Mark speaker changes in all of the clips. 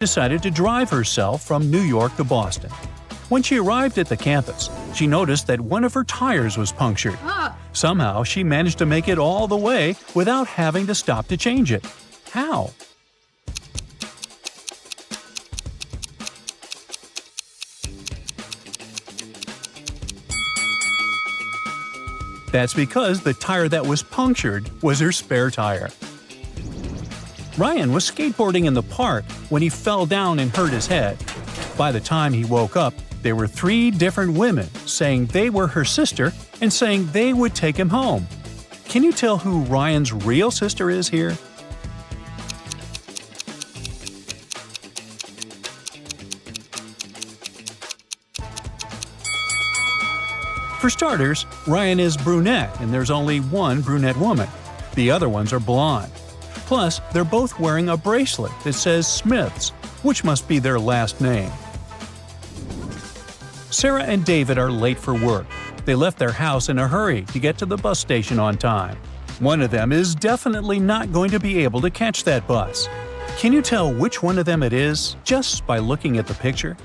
Speaker 1: decided to drive herself from New York to Boston. When she arrived at the campus, she noticed that one of her tires was punctured. Somehow, she managed to make it all the way without having to stop to change it. How? That's because the tire that was punctured was her spare tire. Ryan was skateboarding in the park when he fell down and hurt his head. By the time he woke up, there were 3 different women saying they were her sister and saying they would take him home. Can you tell who Ryan's real sister is here? For starters, Ryan is brunette and there's only one brunette woman. The other ones are blonde. Plus, they're both wearing a bracelet that says Smiths, which must be their last name. Sarah and David are late for work. They left their house in a hurry to get to the bus station on time. One of them is definitely not going to be able to catch that bus. Can you tell which one of them it is just by looking at the picture?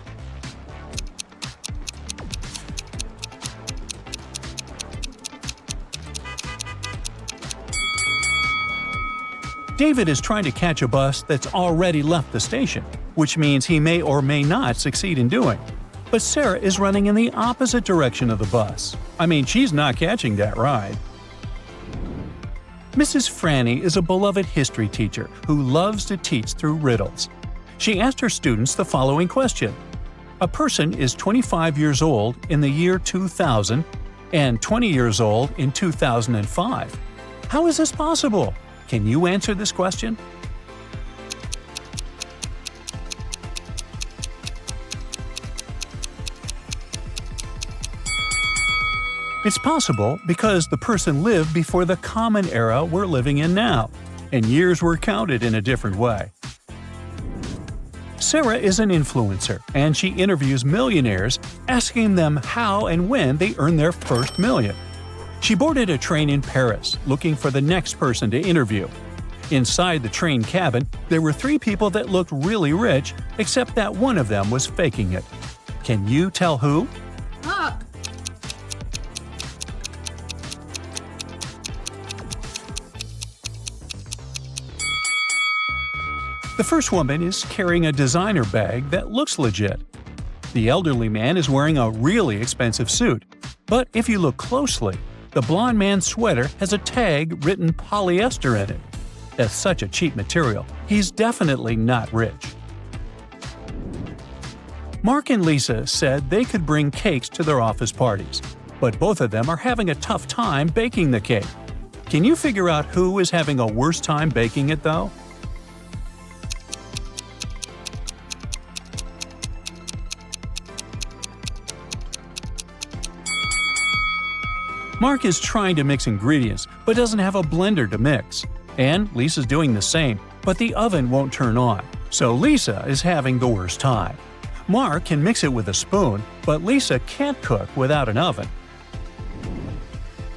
Speaker 1: David is trying to catch a bus that's already left the station, which means he may or may not succeed in doing. But Sarah is running in the opposite direction of the bus. I mean, she's not catching that ride. Mrs. Franny is a beloved history teacher who loves to teach through riddles. She asked her students the following question. A person is 25 years old in the year 2000 and 20 years old in 2005. How is this possible? Can you answer this question? It's possible because the person lived before the common era we're living in now, and years were counted in a different way. Sarah is an influencer, and she interviews millionaires, asking them how and when they earned their first million. She boarded a train in Paris, looking for the next person to interview. Inside the train cabin, there were 3 people that looked really rich, except that one of them was faking it. Can you tell who? The first woman is carrying a designer bag that looks legit. The elderly man is wearing a really expensive suit. But if you look closely, the blonde man's sweater has a tag written polyester in it. That's such a cheap material. He's definitely not rich. Mark and Lisa said they could bring cakes to their office parties, but both of them are having a tough time baking the cake. Can you figure out who is having a worse time baking it, though? Mark is trying to mix ingredients, but doesn't have a blender to mix. And Lisa's doing the same, but the oven won't turn on, so Lisa is having the worst time. Mark can mix it with a spoon, but Lisa can't cook without an oven.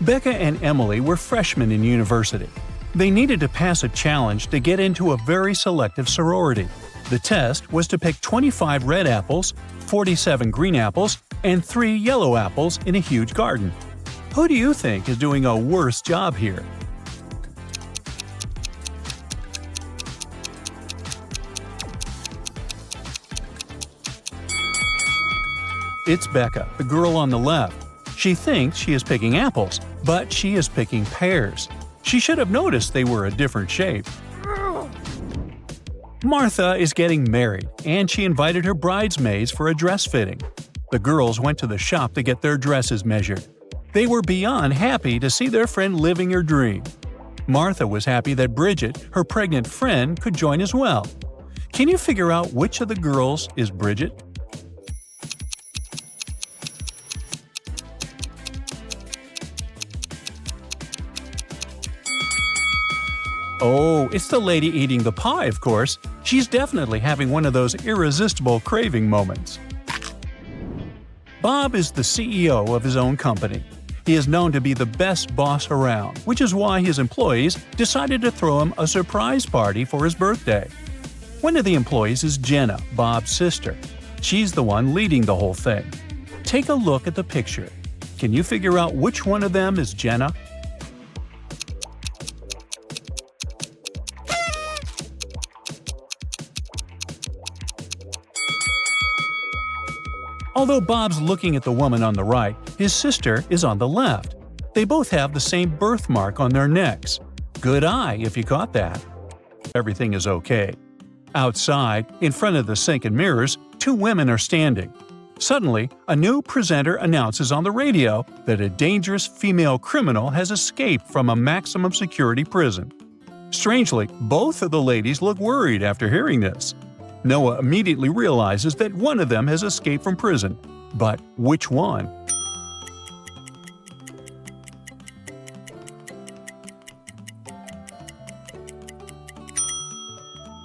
Speaker 1: Becca and Emily were freshmen in university. They needed to pass a challenge to get into a very selective sorority. The test was to pick 25 red apples, 47 green apples, and 3 yellow apples in a huge garden. Who do you think is doing a worse job here? It's Becca, the girl on the left. She thinks she is picking apples, but she is picking pears. She should have noticed they were a different shape. Martha is getting married, and she invited her bridesmaids for a dress fitting. The girls went to the shop to get their dresses measured. They were beyond happy to see their friend living her dream. Martha was happy that Bridget, her pregnant friend, could join as well. Can you figure out which of the girls is Bridget? Oh, it's the lady eating the pie, of course. She's definitely having one of those irresistible craving moments. Bob is the CEO of his own company. He is known to be the best boss around, which is why his employees decided to throw him a surprise party for his birthday. One of the employees is Jenna, Bob's sister. She's the one leading the whole thing. Take a look at the picture. Can you figure out which one of them is Jenna? Although Bob's looking at the woman on the right, his sister is on the left. They both have the same birthmark on their necks. Good eye if you caught that. Everything is okay. Outside, in front of the sink and mirrors, two women are standing. Suddenly, a new presenter announces on the radio that a dangerous female criminal has escaped from a maximum security prison. Strangely, both of the ladies look worried after hearing this. Noah immediately realizes that one of them has escaped from prison. But which one?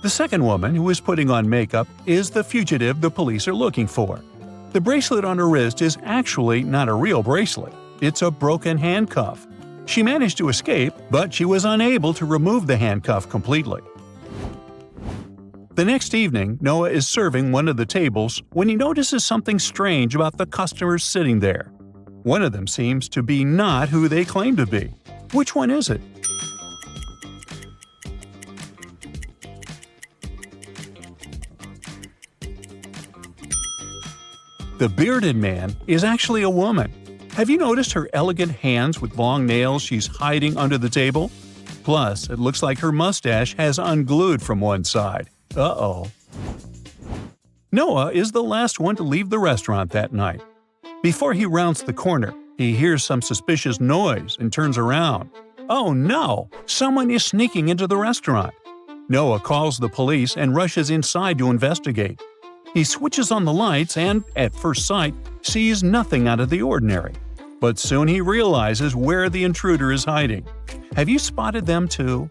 Speaker 1: The second woman, who is putting on makeup, is the fugitive the police are looking for. The bracelet on her wrist is actually not a real bracelet. It's a broken handcuff. She managed to escape, but she was unable to remove the handcuff completely. The next evening, Noah is serving one of the tables when he notices something strange about the customers sitting there. One of them seems to be not who they claim to be. Which one is it? The bearded man is actually a woman. Have you noticed her elegant hands with long nails she's hiding under the table? Plus, it looks like her mustache has unglued from one side. Uh-oh. Noah is the last one to leave the restaurant that night. Before he rounds the corner, he hears some suspicious noise and turns around. Oh no! Someone is sneaking into the restaurant. Noah calls the police and rushes inside to investigate. He switches on the lights and, at first sight, sees nothing out of the ordinary. But soon he realizes where the intruder is hiding. Have you spotted them too?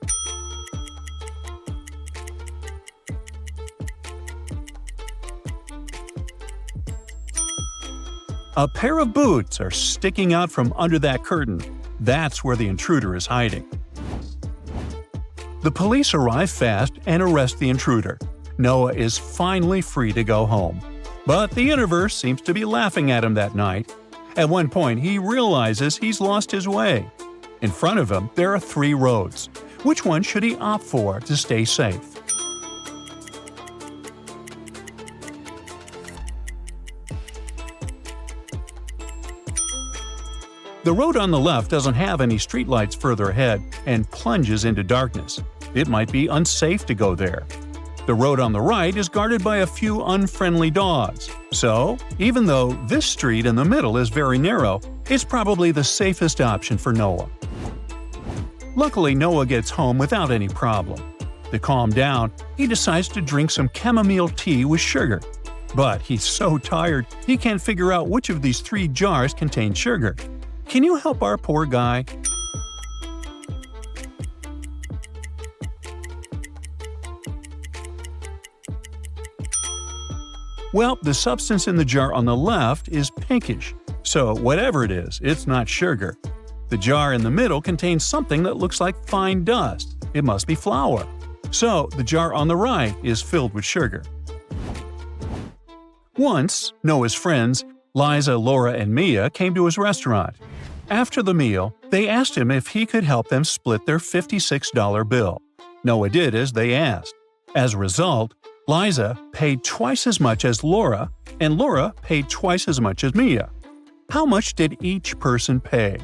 Speaker 1: A pair of boots are sticking out from under that curtain. That's where the intruder is hiding. The police arrive fast and arrest the intruder. Noah is finally free to go home. But the universe seems to be laughing at him that night. At one point, he realizes he's lost his way. In front of him, there are 3 roads. Which one should he opt for to stay safe? The road on the left doesn't have any streetlights further ahead and plunges into darkness. It might be unsafe to go there. The road on the right is guarded by a few unfriendly dogs. So, even though this street in the middle is very narrow, it's probably the safest option for Noah. Luckily, Noah gets home without any problem. To calm down, he decides to drink some chamomile tea with sugar. But he's so tired, he can't figure out which of these 3 jars contain sugar. Can you help our poor guy? Well, the substance in the jar on the left is pinkish, so whatever it is, it's not sugar. The jar in the middle contains something that looks like fine dust. It must be flour. So, the jar on the right is filled with sugar. Once, Noah's friends, Liza, Laura, and Mia, came to his restaurant. After the meal, they asked him if he could help them split their $56 bill. Noah did as they asked. As a result, Liza paid twice as much as Laura, and Laura paid twice as much as Mia. How much did each person pay?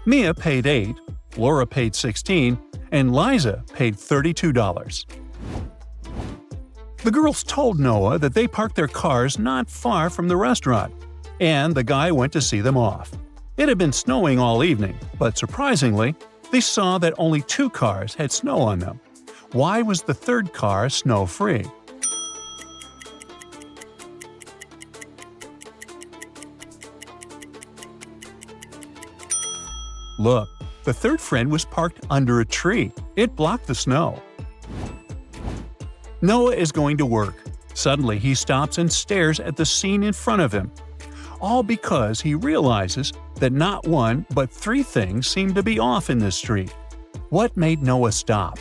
Speaker 1: Mia paid $8, Laura paid $16, and Liza paid $32. The girls told Noah that they parked their cars not far from the restaurant, and the guy went to see them off. It had been snowing all evening, but surprisingly, they saw that only 2 cars had snow on them. Why was the third car snow-free? Look, the third friend was parked under a tree. It blocked the snow. Noah is going to work. Suddenly, he stops and stares at the scene in front of him. All because he realizes that not one but three things seemed to be off in this street. What made Noah stop?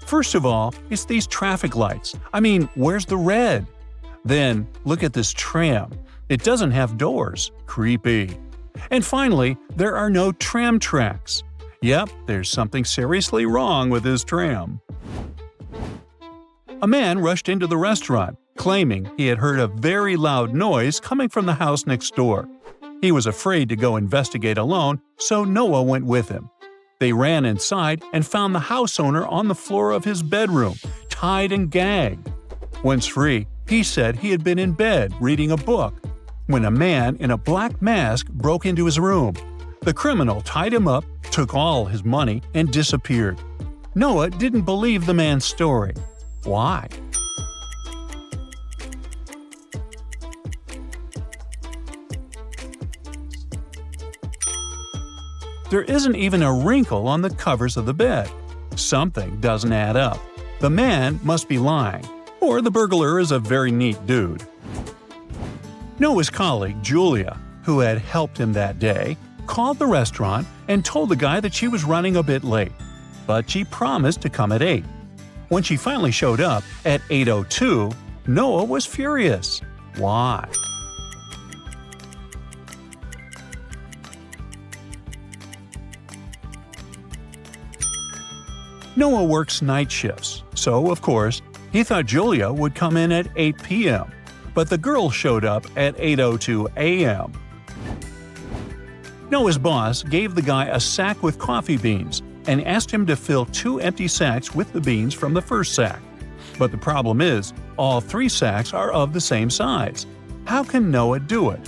Speaker 1: First of all, it's these traffic lights. I mean, where's the red? Then, look at this tram. It doesn't have doors. Creepy. And finally, there are no tram tracks. Yep, there's something seriously wrong with this tram. A man rushed into the restaurant, claiming he had heard a very loud noise coming from the house next door. He was afraid to go investigate alone, so Noah went with him. They ran inside and found the house owner on the floor of his bedroom, tied and gagged. Once free, he said he had been in bed reading a book when a man in a black mask broke into his room. The criminal tied him up, took all his money, and disappeared. Noah didn't believe the man's story. Why? There isn't even a wrinkle on the covers of the bed. Something doesn't add up. The man must be lying, or the burglar is a very neat dude. Noah's colleague, Julia, who had helped him that day, called the restaurant and told the guy that she was running a bit late, but she promised to come at 8. When she finally showed up at 8:02, Noah was furious. Why? Noah works night shifts, so of course, he thought Julia would come in at 8 p.m., but the girl showed up at 8:02 a.m. Noah's boss gave the guy a sack with coffee beans and asked him to fill 2 empty sacks with the beans from the first sack. But the problem is, all 3 sacks are of the same size. How can Noah do it?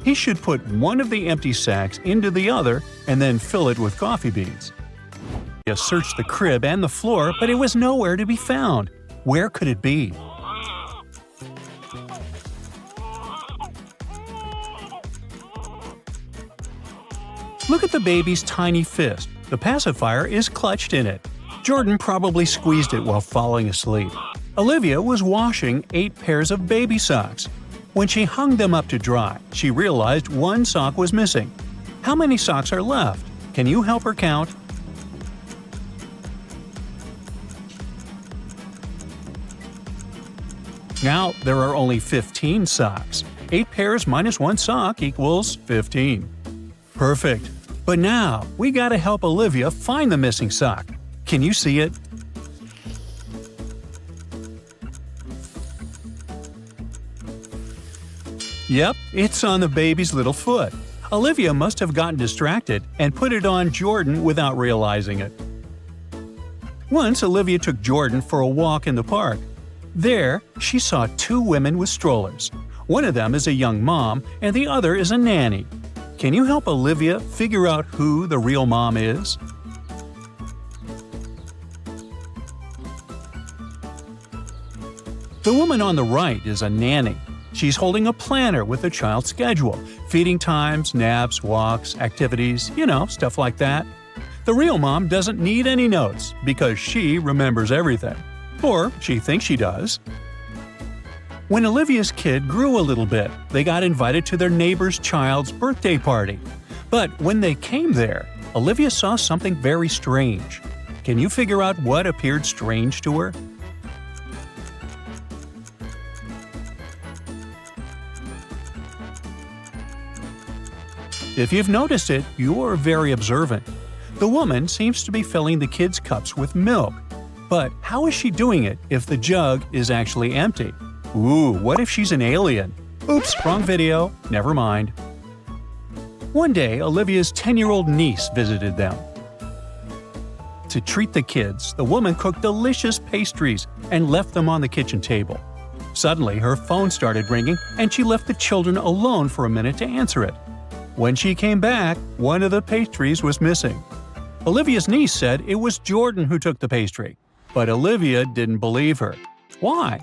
Speaker 1: He should put one of the empty sacks into the other and then fill it with coffee beans. He searched the crib and the floor, but it was nowhere to be found. Where could it be? Look at the baby's tiny fist. The pacifier is clutched in it. Jordan probably squeezed it while falling asleep. Olivia was washing 8 pairs of baby socks. When she hung them up to dry, she realized one sock was missing. How many socks are left? Can you help her count? Now there are only 15 socks. 8 pairs minus 1 sock equals 15. Perfect. But now, we gotta help Olivia find the missing sock. Can you see it? Yep, it's on the baby's little foot. Olivia must have gotten distracted and put it on Jordan without realizing it. Once Olivia took Jordan for a walk in the park. There, she saw 2 women with strollers. One of them is a young mom and the other is a nanny. Can you help Olivia figure out who the real mom is? The woman on the right is a nanny. She's holding a planner with the child's schedule, feeding times, naps, walks, activities, stuff like that. The real mom doesn't need any notes because she remembers everything. Or she thinks she does. When Olivia's kid grew a little bit, they got invited to their neighbor's child's birthday party. But when they came there, Olivia saw something very strange. Can you figure out what appeared strange to her? If you've noticed it, you're very observant. The woman seems to be filling the kids' cups with milk. But how is she doing it if the jug is actually empty? Ooh, what if she's an alien? Oops, wrong video. Never mind. One day, Olivia's 10-year-old niece visited them. To treat the kids, the woman cooked delicious pastries and left them on the kitchen table. Suddenly, her phone started ringing and she left the children alone for a minute to answer it. When she came back, one of the pastries was missing. Olivia's niece said it was Jordan who took the pastry, but Olivia didn't believe her. Why?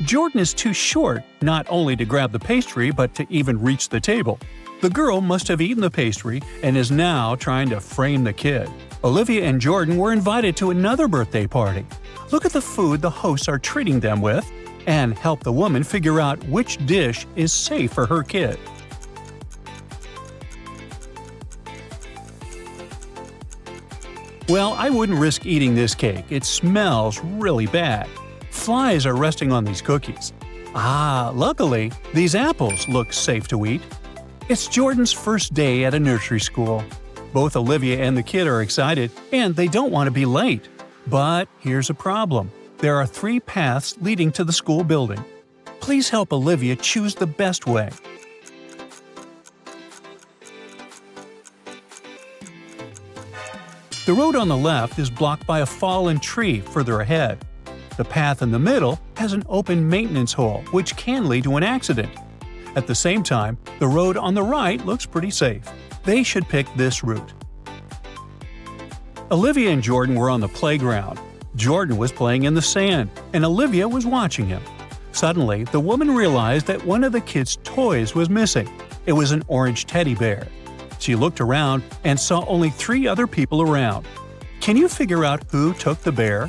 Speaker 1: Jordan is too short not only to grab the pastry but to even reach the table. The girl must have eaten the pastry and is now trying to frame the kid. Olivia and Jordan were invited to another birthday party. Look at the food the hosts are treating them with and help the woman figure out which dish is safe for her kid. Well, I wouldn't risk eating this cake. It smells really bad. Flies are resting on these cookies. Luckily, these apples look safe to eat. It's Jordan's first day at a nursery school. Both Olivia and the kid are excited, and they don't want to be late. But here's a problem. There are 3 paths leading to the school building. Please help Olivia choose the best way. The road on the left is blocked by a fallen tree further ahead. The path in the middle has an open maintenance hole, which can lead to an accident. At the same time, the road on the right looks pretty safe. They should pick this route. Olivia and Jordan were on the playground. Jordan was playing in the sand, and Olivia was watching him. Suddenly, the woman realized that one of the kids' toys was missing. It was an orange teddy bear. She looked around and saw only 3 other people around. Can you figure out who took the bear?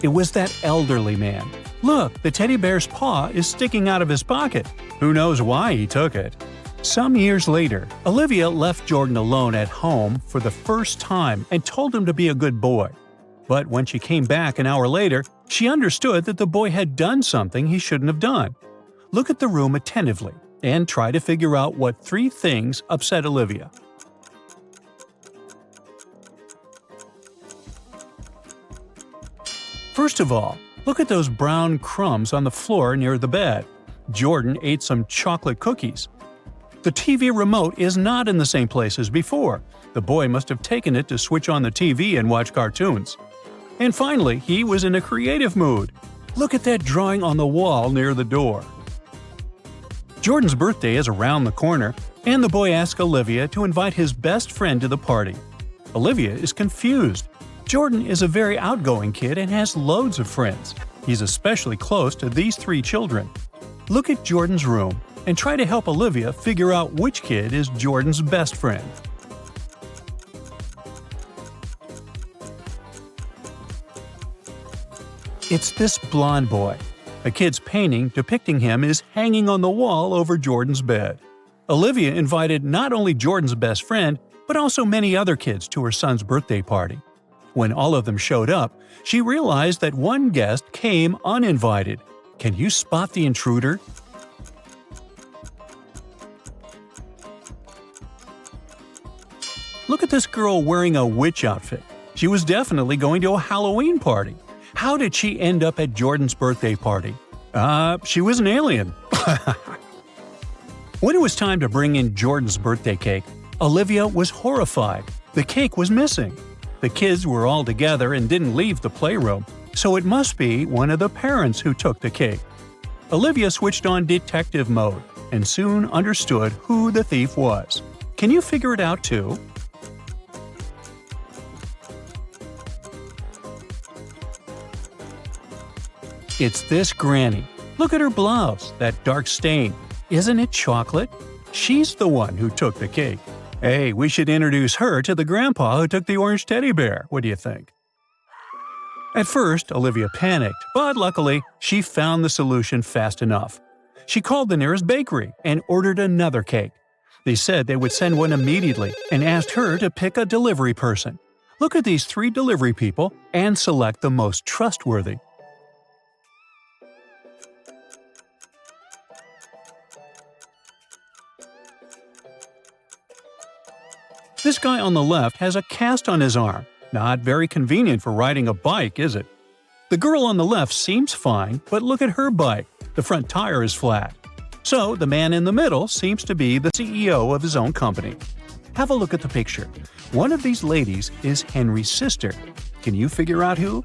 Speaker 1: It was that elderly man. Look, the teddy bear's paw is sticking out of his pocket. Who knows why he took it? Some years later, Olivia left Jordan alone at home for the first time and told him to be a good boy. But when she came back an hour later, she understood that the boy had done something he shouldn't have done. Look at the room attentively and try to figure out what 3 things upset Olivia. First of all, look at those brown crumbs on the floor near the bed. Jordan ate some chocolate cookies. The TV remote is not in the same place as before. The boy must have taken it to switch on the TV and watch cartoons. And finally, he was in a creative mood. Look at that drawing on the wall near the door. Jordan's birthday is around the corner, and the boy asks Olivia to invite his best friend to the party. Olivia is confused. Jordan is a very outgoing kid and has loads of friends. He's especially close to these 3 children. Look at Jordan's room and try to help Olivia figure out which kid is Jordan's best friend. It's this blonde boy. A kid's painting depicting him is hanging on the wall over Jordan's bed. Olivia invited not only Jordan's best friend, but also many other kids to her son's birthday party. When all of them showed up, she realized that one guest came uninvited. Can you spot the intruder? Look at this girl wearing a witch outfit. She was definitely going to a Halloween party. How did she end up at Jordan's birthday party? She was an alien. When it was time to bring in Jordan's birthday cake, Olivia was horrified. The cake was missing. The kids were all together and didn't leave the playroom, so it must be one of the parents who took the cake. Olivia switched on detective mode and soon understood who the thief was. Can you figure it out too? It's this granny. Look at her blouse, that dark stain. Isn't it chocolate? She's the one who took the cake. Hey, we should introduce her to the grandpa who took the orange teddy bear. What do you think? At first, Olivia panicked, but luckily, she found the solution fast enough. She called the nearest bakery and ordered another cake. They said they would send one immediately and asked her to pick a delivery person. Look at these 3 delivery people and select the most trustworthy. This guy on the left has a cast on his arm. Not very convenient for riding a bike, is it? The girl on the left seems fine, but look at her bike. The front tire is flat. So the man in the middle seems to be the CEO of his own company. Have a look at the picture. One of these ladies is Henry's sister. Can you figure out who?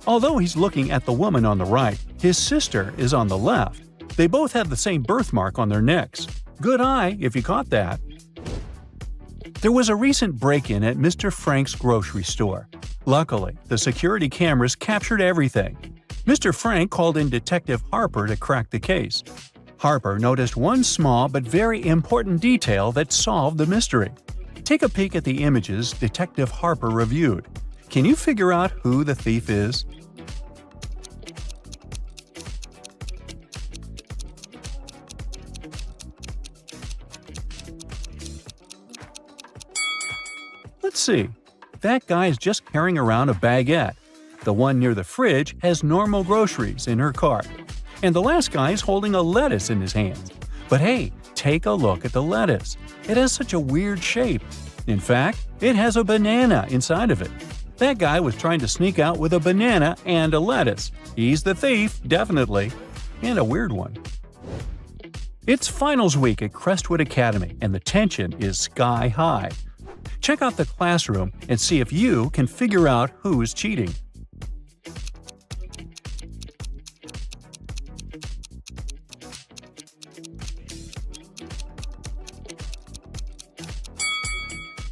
Speaker 1: Although he's looking at the woman on the right, his sister is on the left. They both had the same birthmark on their necks. Good eye, if you caught that. There was a recent break-in at Mr. Frank's grocery store. Luckily, the security cameras captured everything. Mr. Frank called in Detective Harper to crack the case. Harper noticed one small but very important detail that solved the mystery. Take a peek at the images Detective Harper reviewed. Can you figure out who the thief is? Let's see. That guy is just carrying around a baguette. The one near the fridge has normal groceries in her cart. And the last guy is holding a lettuce in his hands. But hey, take a look at the lettuce. It has such a weird shape. In fact, it has a banana inside of it. That guy was trying to sneak out with a banana and a lettuce. He's the thief, definitely. And a weird one. It's finals week at Crestwood Academy, and the tension is sky high. Check out the classroom and see if you can figure out who's cheating.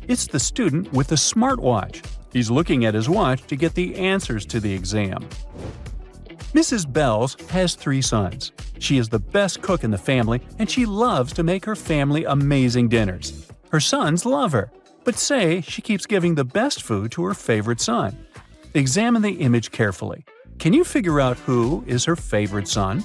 Speaker 1: It's the student with the smartwatch. He's looking at his watch to get the answers to the exam. Mrs. Bells has 3 sons. She is the best cook in the family, and she loves to make her family amazing dinners. Her sons love her, but say she keeps giving the best food to her favorite son. Examine the image carefully. Can you figure out who is her favorite son?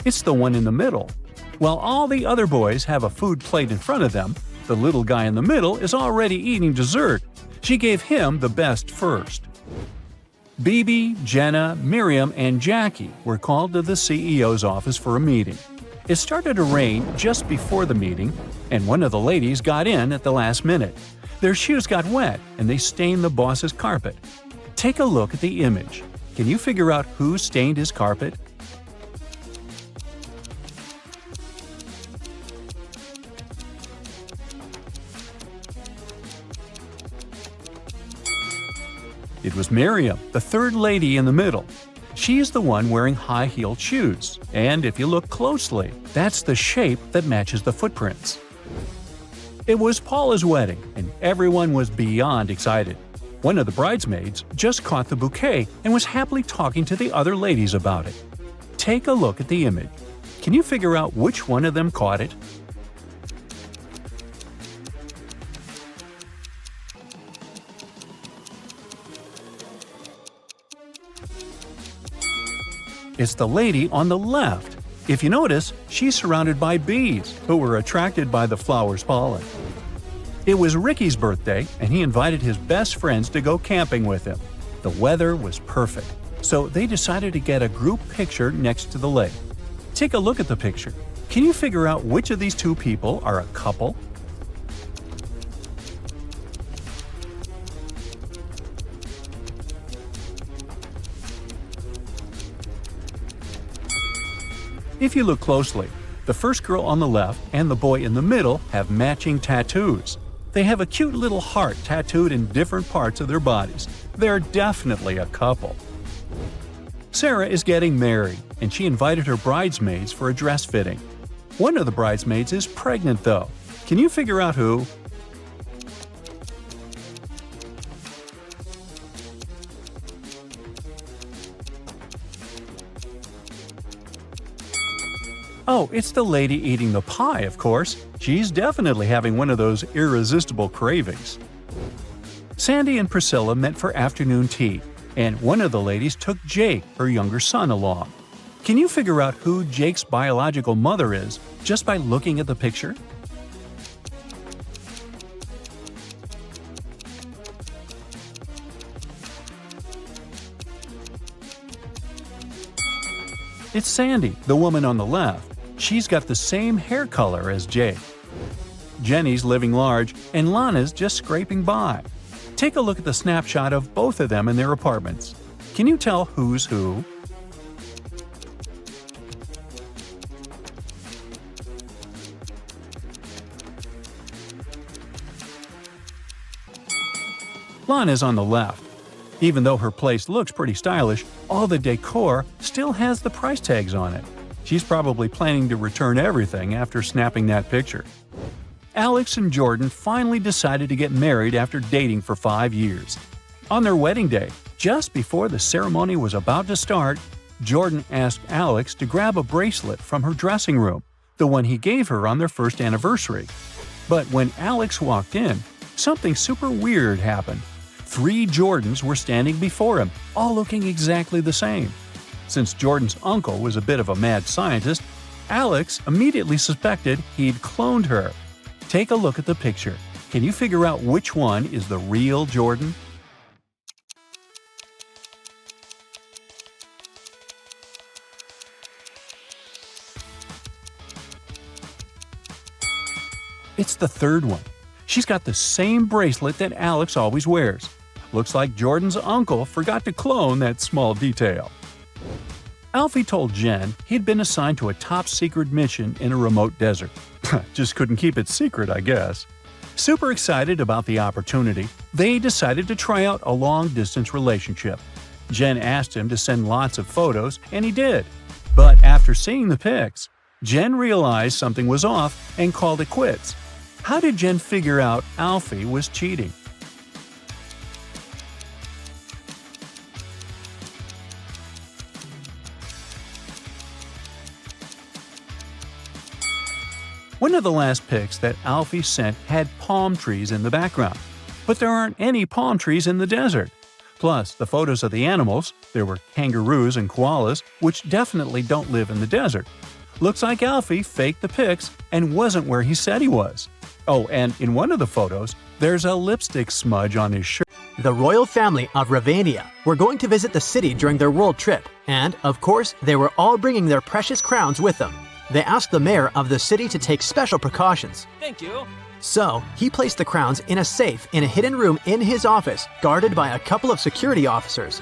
Speaker 1: It's the one in the middle. While all the other boys have a food plate in front of them, the little guy in the middle is already eating dessert. She gave him the best first. Bibi, Jenna, Miriam, and Jackie were called to the CEO's office for a meeting. It started to rain just before the meeting, and one of the ladies got in at the last minute. Their shoes got wet, and they stained the boss's carpet. Take a look at the image. Can you figure out who stained his carpet? It was Miriam, the third lady in the middle. She's the one wearing high-heeled shoes, and if you look closely, that's the shape that matches the footprints. It was Paula's wedding, and everyone was beyond excited. One of the bridesmaids just caught the bouquet and was happily talking to the other ladies about it. Take a look at the image. Can you figure out which one of them caught it? It's the lady on the left. If you notice, she's surrounded by bees, who were attracted by the flower's pollen. It was Ricky's birthday, and he invited his best friends to go camping with him. The weather was perfect, so they decided to get a group picture next to the lake. Take a look at the picture. Can you figure out which of these two people are a couple? If you look closely, the first girl on the left and the boy in the middle have matching tattoos. They have a cute little heart tattooed in different parts of their bodies. They're definitely a couple. Sarah is getting married, and she invited her bridesmaids for a dress fitting. One of the bridesmaids is pregnant, though. Can you figure out who? Oh, it's the lady eating the pie, of course. She's definitely having one of those irresistible cravings. Sandy and Priscilla met for afternoon tea, and one of the ladies took Jake, her younger son, along. Can you figure out who Jake's biological mother is just by looking at the picture? It's Sandy, the woman on the left. She's got the same hair color as Jake. Jenny's living large, and Lana's just scraping by. Take a look at the snapshot of both of them in their apartments. Can you tell who's who? Lana's on the left. Even though her place looks pretty stylish, all the decor still has the price tags on it. She's probably planning to return everything after snapping that picture. Alex and Jordan finally decided to get married after dating for 5 years. On their wedding day, just before the ceremony was about to start, Jordan asked Alex to grab a bracelet from her dressing room, the one he gave her on their first anniversary. But when Alex walked in, something super weird happened. 3 Jordans were standing before him, all looking exactly the same. Since Jordan's uncle was a bit of a mad scientist, Alex immediately suspected he'd cloned her. Take a look at the picture. Can you figure out which one is the real Jordan? It's the third one. She's got the same bracelet that Alex always wears. Looks like Jordan's uncle forgot to clone that small detail. Alfie told Jen he'd been assigned to a top-secret mission in a remote desert. Just couldn't keep it secret, I guess. Super excited about the opportunity, they decided to try out a long-distance relationship. Jen asked him to send lots of photos, and he did. But after seeing the pics, Jen realized something was off and called it quits. How did Jen figure out Alfie was cheating? One of the last pics that Alfie sent had palm trees in the background, but there aren't any palm trees in the desert. Plus, the photos of the animals, there were kangaroos and koalas, which definitely don't live in the desert. Looks like Alfie faked the pics and wasn't where he said he was. Oh, and in one of the photos, there's a lipstick smudge on his shirt.
Speaker 2: The royal family of Ravania were going to visit the city during their world trip, and, of course, they were all bringing their precious crowns with them. They asked the mayor of the city to take special precautions.
Speaker 3: Thank you.
Speaker 2: So, he placed the crowns in a safe in a hidden room in his office, guarded by a couple of security officers.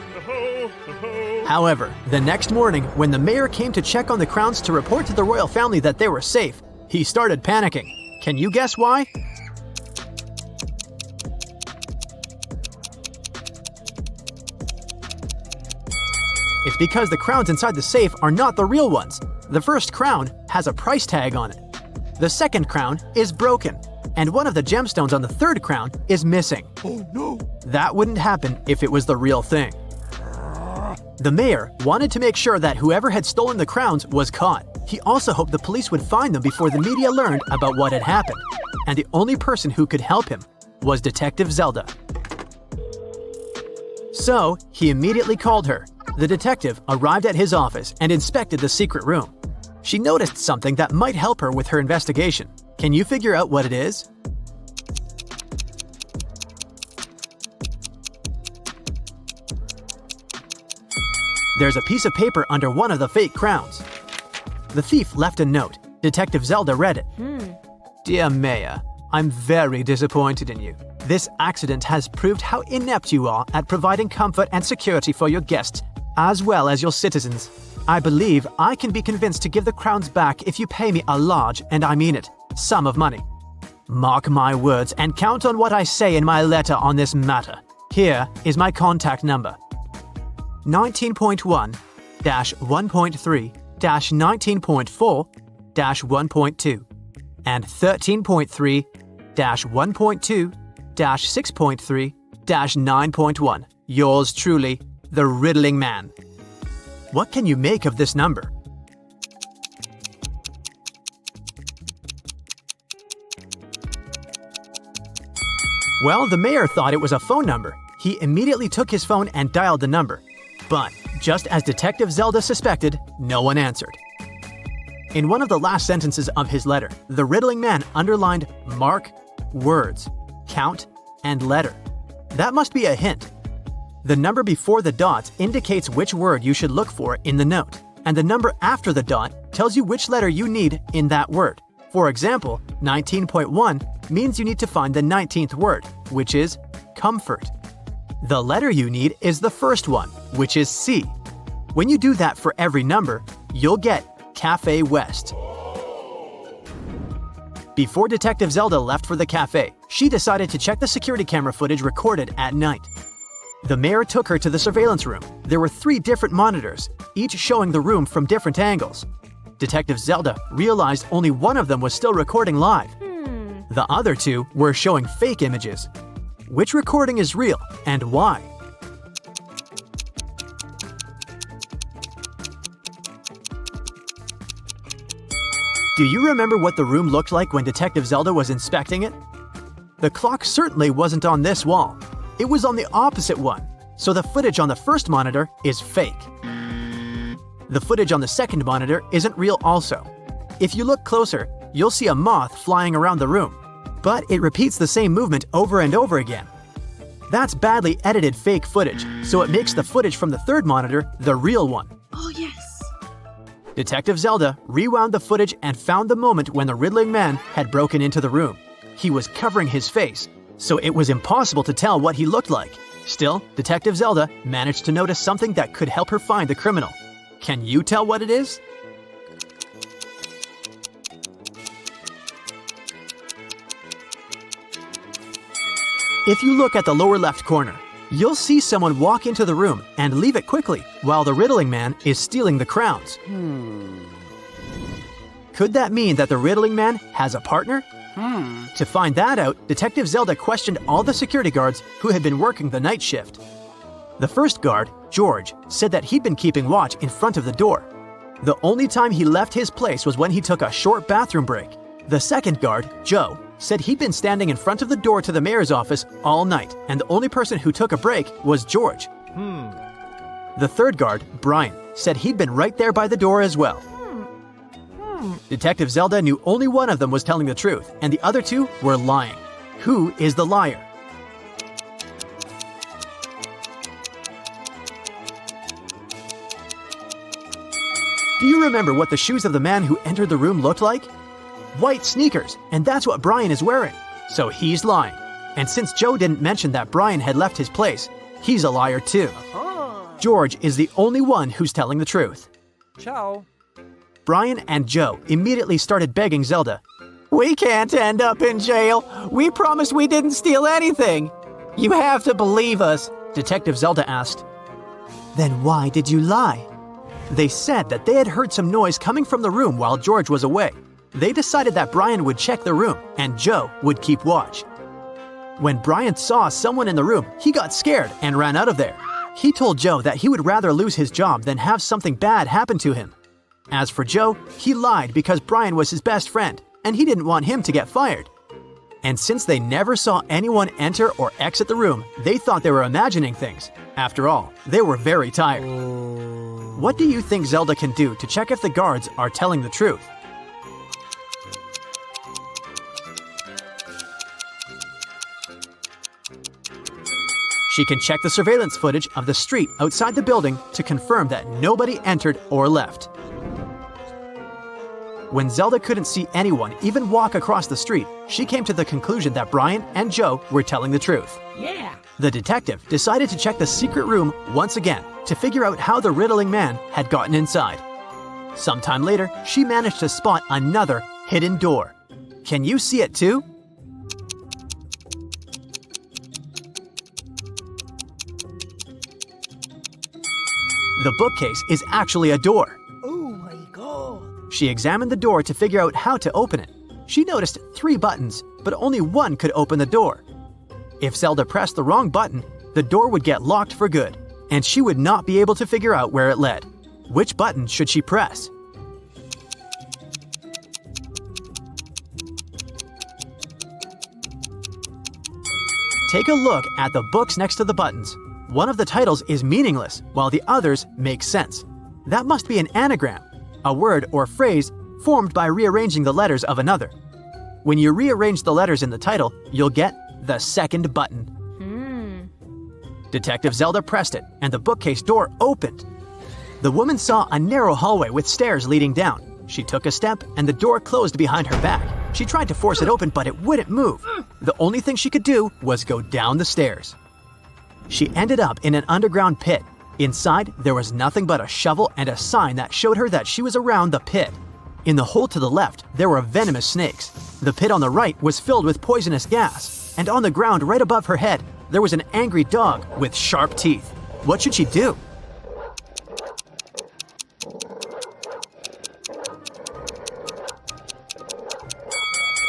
Speaker 2: However, the next morning, when the mayor came to check on the crowns to report to the royal family that they were safe, he started panicking. Can you guess why? It's because the crowns inside the safe are not the real ones. The first crown has a price tag on it. The second crown is broken, and one of the gemstones on the third crown is missing.
Speaker 3: Oh no!
Speaker 2: That wouldn't happen if it was the real thing. The mayor wanted to make sure that whoever had stolen the crowns was caught. He also hoped the police would find them before the media learned about what had happened. And the only person who could help him was Detective Zelda. So, he immediately called her. The detective arrived at his office and inspected the secret room. She noticed something that might help her with her investigation. Can you figure out what it is? There's a piece of paper under one of the fake crowns. The thief left a note. Detective Zelda read it. Dear Mayor, I'm very disappointed in you. This accident has proved how inept you are at providing comfort and security for your guests, as well as your citizens. I believe I can be convinced to give the crowns back if you pay me a large, and I mean it, sum of money. Mark my words and count on what I say in my letter on this matter. Here is my contact number. 19.1-1.3-19.4-1.2 and 13.3-1.2-6.3-9.1. Yours truly, the Riddling Man. What can you make of this number? Well, the mayor thought it was a phone number. He immediately took his phone and dialed the number. But, just as Detective Zelda suspected, no one answered. In one of the last sentences of his letter, the Riddling Man underlined mark, words, count, and letter. That must be a hint. The number before the dot indicates which word you should look for in the note, and the number after the dot tells you which letter you need in that word. For example, 19.1 means you need to find the 19th word, which is comfort. The letter you need is the first one, which is C. When you do that for every number, you'll get Cafe West. Before Detective Zelda left for the cafe, she decided to check the security camera footage recorded at night. The mayor took her to the surveillance room. There were 3 different monitors, each showing the room from different angles. Detective Zelda realized only one of them was still recording live. The other 2 were showing fake images. Which recording is real and why? Do you remember what the room looked like when Detective Zelda was inspecting it? The clock certainly wasn't on this wall. It was on the opposite one, so the footage on the first monitor is fake. The footage on the second monitor isn't real also. If you look closer, you'll see a moth flying around the room, but it repeats the same movement over and over again. That's badly edited fake footage, so it makes the footage from the third monitor the real one.
Speaker 3: Oh yes!
Speaker 2: Detective Zelda rewound the footage and found the moment when the riddling man had broken into the room. He was covering his face, so it was impossible to tell what he looked like. Still, Detective Zelda managed to notice something that could help her find the criminal. Can you tell what it is? If you look at the lower left corner, you'll see someone walk into the room and leave it quickly while the riddling man is stealing the crowns. Could that mean that the riddling man has a partner? To find that out, Detective Zelda questioned all the security guards who had been working the night shift. The first guard, George, said that he'd been keeping watch in front of the door. The only time he left his place was when he took a short bathroom break. The second guard, Joe, said he'd been standing in front of the door to the mayor's office all night, and the only person who took a break was George. The third guard, Brian, said he'd been right there by the door as well. Detective Zelda knew only one of them was telling the truth, and the other 2 were lying. Who is the liar? Do you remember what the shoes of the man who entered the room looked like? White sneakers, and that's what Brian is wearing. So he's lying. And since Joe didn't mention that Brian had left his place, he's a liar too. George is the only one who's telling the truth.
Speaker 4: Ciao.
Speaker 2: Brian and Joe immediately started begging Zelda. "We can't end up in jail. We promised we didn't steal anything. You have to believe us," Detective Zelda asked. "Then why did you lie?" They said that they had heard some noise coming from the room while George was away. They decided that Brian would check the room and Joe would keep watch. When Brian saw someone in the room, he got scared and ran out of there. He told Joe that he would rather lose his job than have something bad happen to him. As for Joe, he lied because Brian was his best friend, and he didn't want him to get fired. And since they never saw anyone enter or exit the room, they thought they were imagining things. After all, they were very tired. What do you think Zelda can do to check if the guards are telling the truth? She can check the surveillance footage of the street outside the building to confirm that nobody entered or left. When Zelda couldn't see anyone even walk across the street, she came to the conclusion that Brian and Joe were telling the truth.
Speaker 3: Yeah!
Speaker 2: The detective decided to check the secret room once again to figure out how the riddling man had gotten inside. Sometime later, she managed to spot another hidden door. Can you see it too? The bookcase is actually a door.
Speaker 3: Oh my god!
Speaker 2: She examined the door to figure out how to open it. She noticed 3 buttons, but only one could open the door. If Zelda pressed the wrong button, the door would get locked for good, and she would not be able to figure out where it led. Which button should she press? Take a look at the books next to the buttons. One of the titles is meaningless, while the others make sense. That must be an anagram, a word or phrase formed by rearranging the letters of another. When you rearrange the letters in the title, you'll get the second button. Detective Zelda pressed it, and the bookcase door opened. The woman saw a narrow hallway with stairs leading down. She took a step, and the door closed behind her back. She tried to force it open, but it wouldn't move. The only thing she could do was go down the stairs. She ended up in an underground pit. Inside, there was nothing but a shovel and a sign that showed her that she was around the pit. In the hole to the left, there were venomous snakes. The pit on the right was filled with poisonous gas. And on the ground right above her head, there was an angry dog with sharp teeth. What should she do?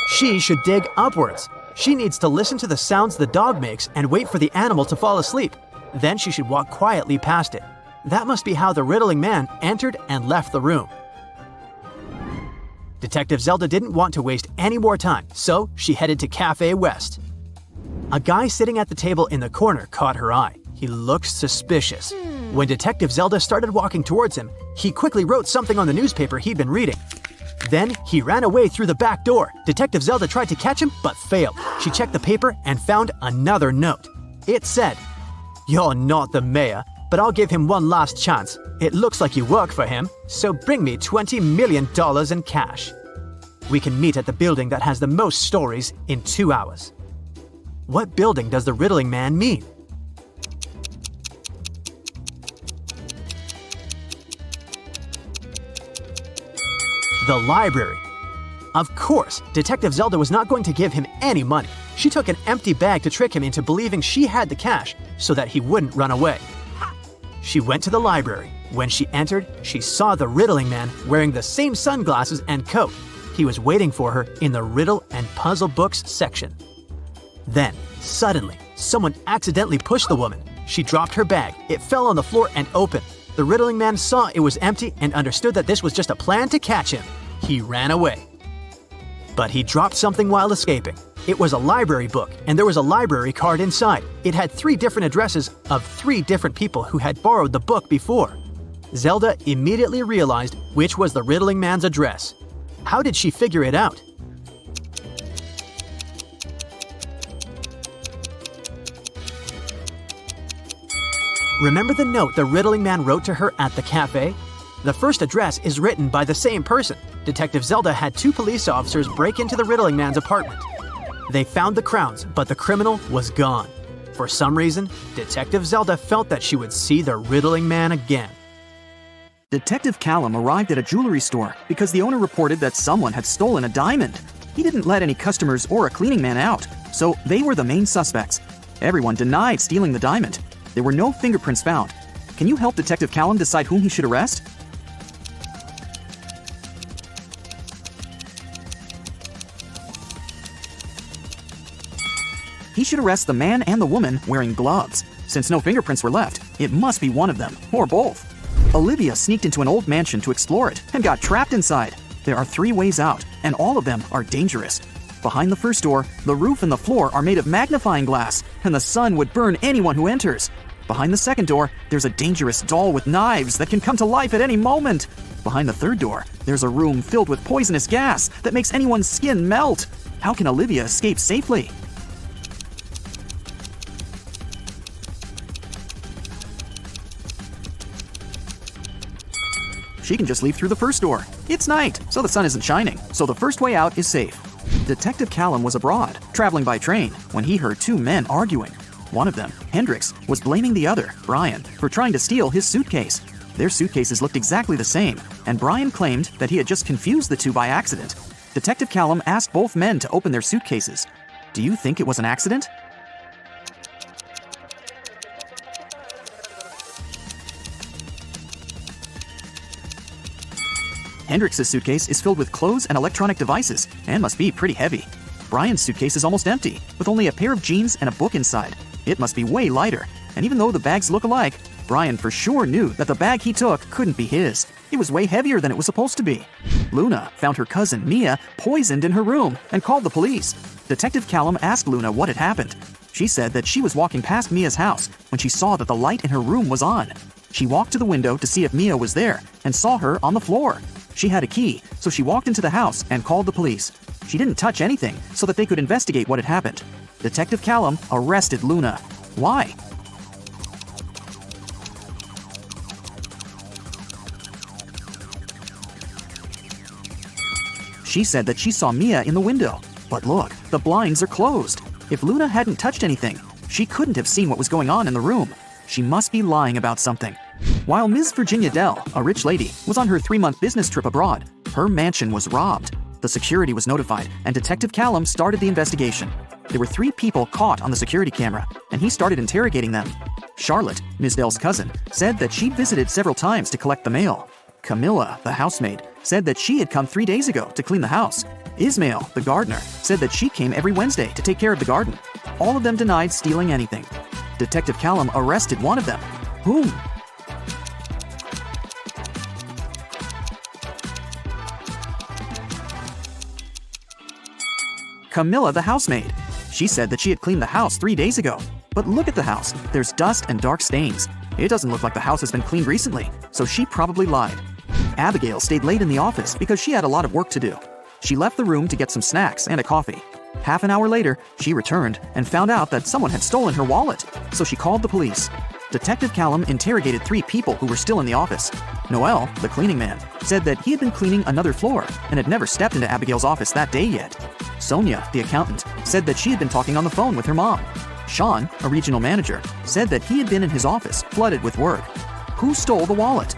Speaker 2: She should dig upwards. She needs to listen to the sounds the dog makes and wait for the animal to fall asleep. Then she should walk quietly past it. That must be how the riddling man entered and left the room. Detective Zelda didn't want to waste any more time, so she headed to Cafe West. A guy sitting at the table in the corner caught her eye. He looked suspicious. When Detective Zelda started walking towards him, he quickly wrote something on the newspaper he'd been reading. Then he ran away through the back door. Detective Zelda tried to catch him, but failed. She checked the paper and found another note. It said, "You're not the mayor, but I'll give him one last chance. It looks like you work for him, so bring me $20 million in cash. We can meet at the building that has the most stories in 2 hours." What building does the riddling man mean? The library. Of course, Detective Zelda was not going to give him any money. She took an empty bag to trick him into believing she had the cash so that he wouldn't run away. She went to the library. When she entered, she saw the riddling man wearing the same sunglasses and coat. He was waiting for her in the riddle and puzzle books section. Then, suddenly, someone accidentally pushed the woman. She dropped her bag. It fell on the floor and opened. The riddling man saw it was empty and understood that this was just a plan to catch him. He ran away. But he dropped something while escaping. It was a library book, and there was a library card inside. It had 3 different addresses of 3 different people who had borrowed the book before. Zelda immediately realized which was the riddling man's address. How did she figure it out? Remember the note the riddling man wrote to her at the cafe? The first address is written by the same person. Detective Zelda had 2 police officers break into the riddling man's apartment. They found the crowns, but the criminal was gone. For some reason, Detective Zelda felt that she would see the riddling man again.
Speaker 3: Detective Callum arrived at a jewelry store because the owner reported that someone had stolen a diamond. He didn't let any customers or a cleaning man out, so they were the main suspects. Everyone denied stealing the diamond. There were no fingerprints found. Can you help Detective Callum decide whom he should arrest? He should arrest the man and the woman wearing gloves. Since no fingerprints were left, it must be one of them, or both. Olivia sneaked into an old mansion to explore it and got trapped inside. There are 3 ways out, and all of them are dangerous. Behind the first door, the roof and the floor are made of magnifying glass, and the sun would burn anyone who enters. Behind the second door, there's a dangerous doll with knives that can come to life at any moment. Behind the third door, there's a room filled with poisonous gas that makes anyone's skin melt. How can Olivia escape safely? She can just leave through the first door. It's night, so the sun isn't shining, so the first way out is safe. Detective Callum was abroad, traveling by train, when he heard 2 men arguing. One of them, Hendrix, was blaming the other, Brian, for trying to steal his suitcase. Their suitcases looked exactly the same, and Brian claimed that he had just confused the 2 by accident. Detective Callum asked both men to open their suitcases. Do you think it was an accident? Hendrix's suitcase is filled with clothes and electronic devices, and must be pretty heavy. Brian's suitcase is almost empty, with only a pair of jeans and a book inside. It must be way lighter, and even though the bags look alike, Brian for sure knew that the bag he took couldn't be his. It was way heavier than it was supposed to be. Luna found her cousin Mia poisoned in her room and called the police. Detective Callum asked Luna what had happened. She said that she was walking past Mia's house when she saw that the light in her room was on. She walked to the window to see if Mia was there and saw her on the floor. She had a key, so she walked into the house and called the police. She didn't touch anything so that they could investigate what had happened. Detective Callum arrested Luna. Why? She said that she saw Mia in the window. But look, the blinds are closed. If Luna hadn't touched anything, she couldn't have seen what was going on in the room. She must be lying about something. While Ms. Virginia Dell, a rich lady, was on her 3-month business trip abroad, Her mansion was robbed. The security was notified, and Detective Callum started the investigation. There were 3 people caught on the security camera, and he started interrogating them. Charlotte, Ms. Dell's cousin, said that she'd visited several times to collect the mail. Camilla, the housemaid, said that she had come 3 days ago to clean the house. Ismail, the gardener, said that she came every Wednesday to take care of the garden. All of them denied stealing anything. Detective Callum arrested one of them. Whom? Camilla, the housemaid. She said that she had cleaned the house 3 days ago. But look at the house. There's dust and dark stains. It doesn't look like the house has been cleaned recently, so she probably lied. Abigail stayed late in the office because she had a lot of work to do. She left the room to get some snacks and a coffee. Half an hour later, she returned and found out that someone had stolen her wallet, so she called the police. Detective Callum interrogated 3 people who were still in the office. Noel, the cleaning man, said that he had been cleaning another floor and had never stepped into Abigail's office that day yet. Sonia, the accountant, said that she had been talking on the phone with her mom. Sean, a regional manager, said that he had been in his office flooded with work. Who stole the wallet?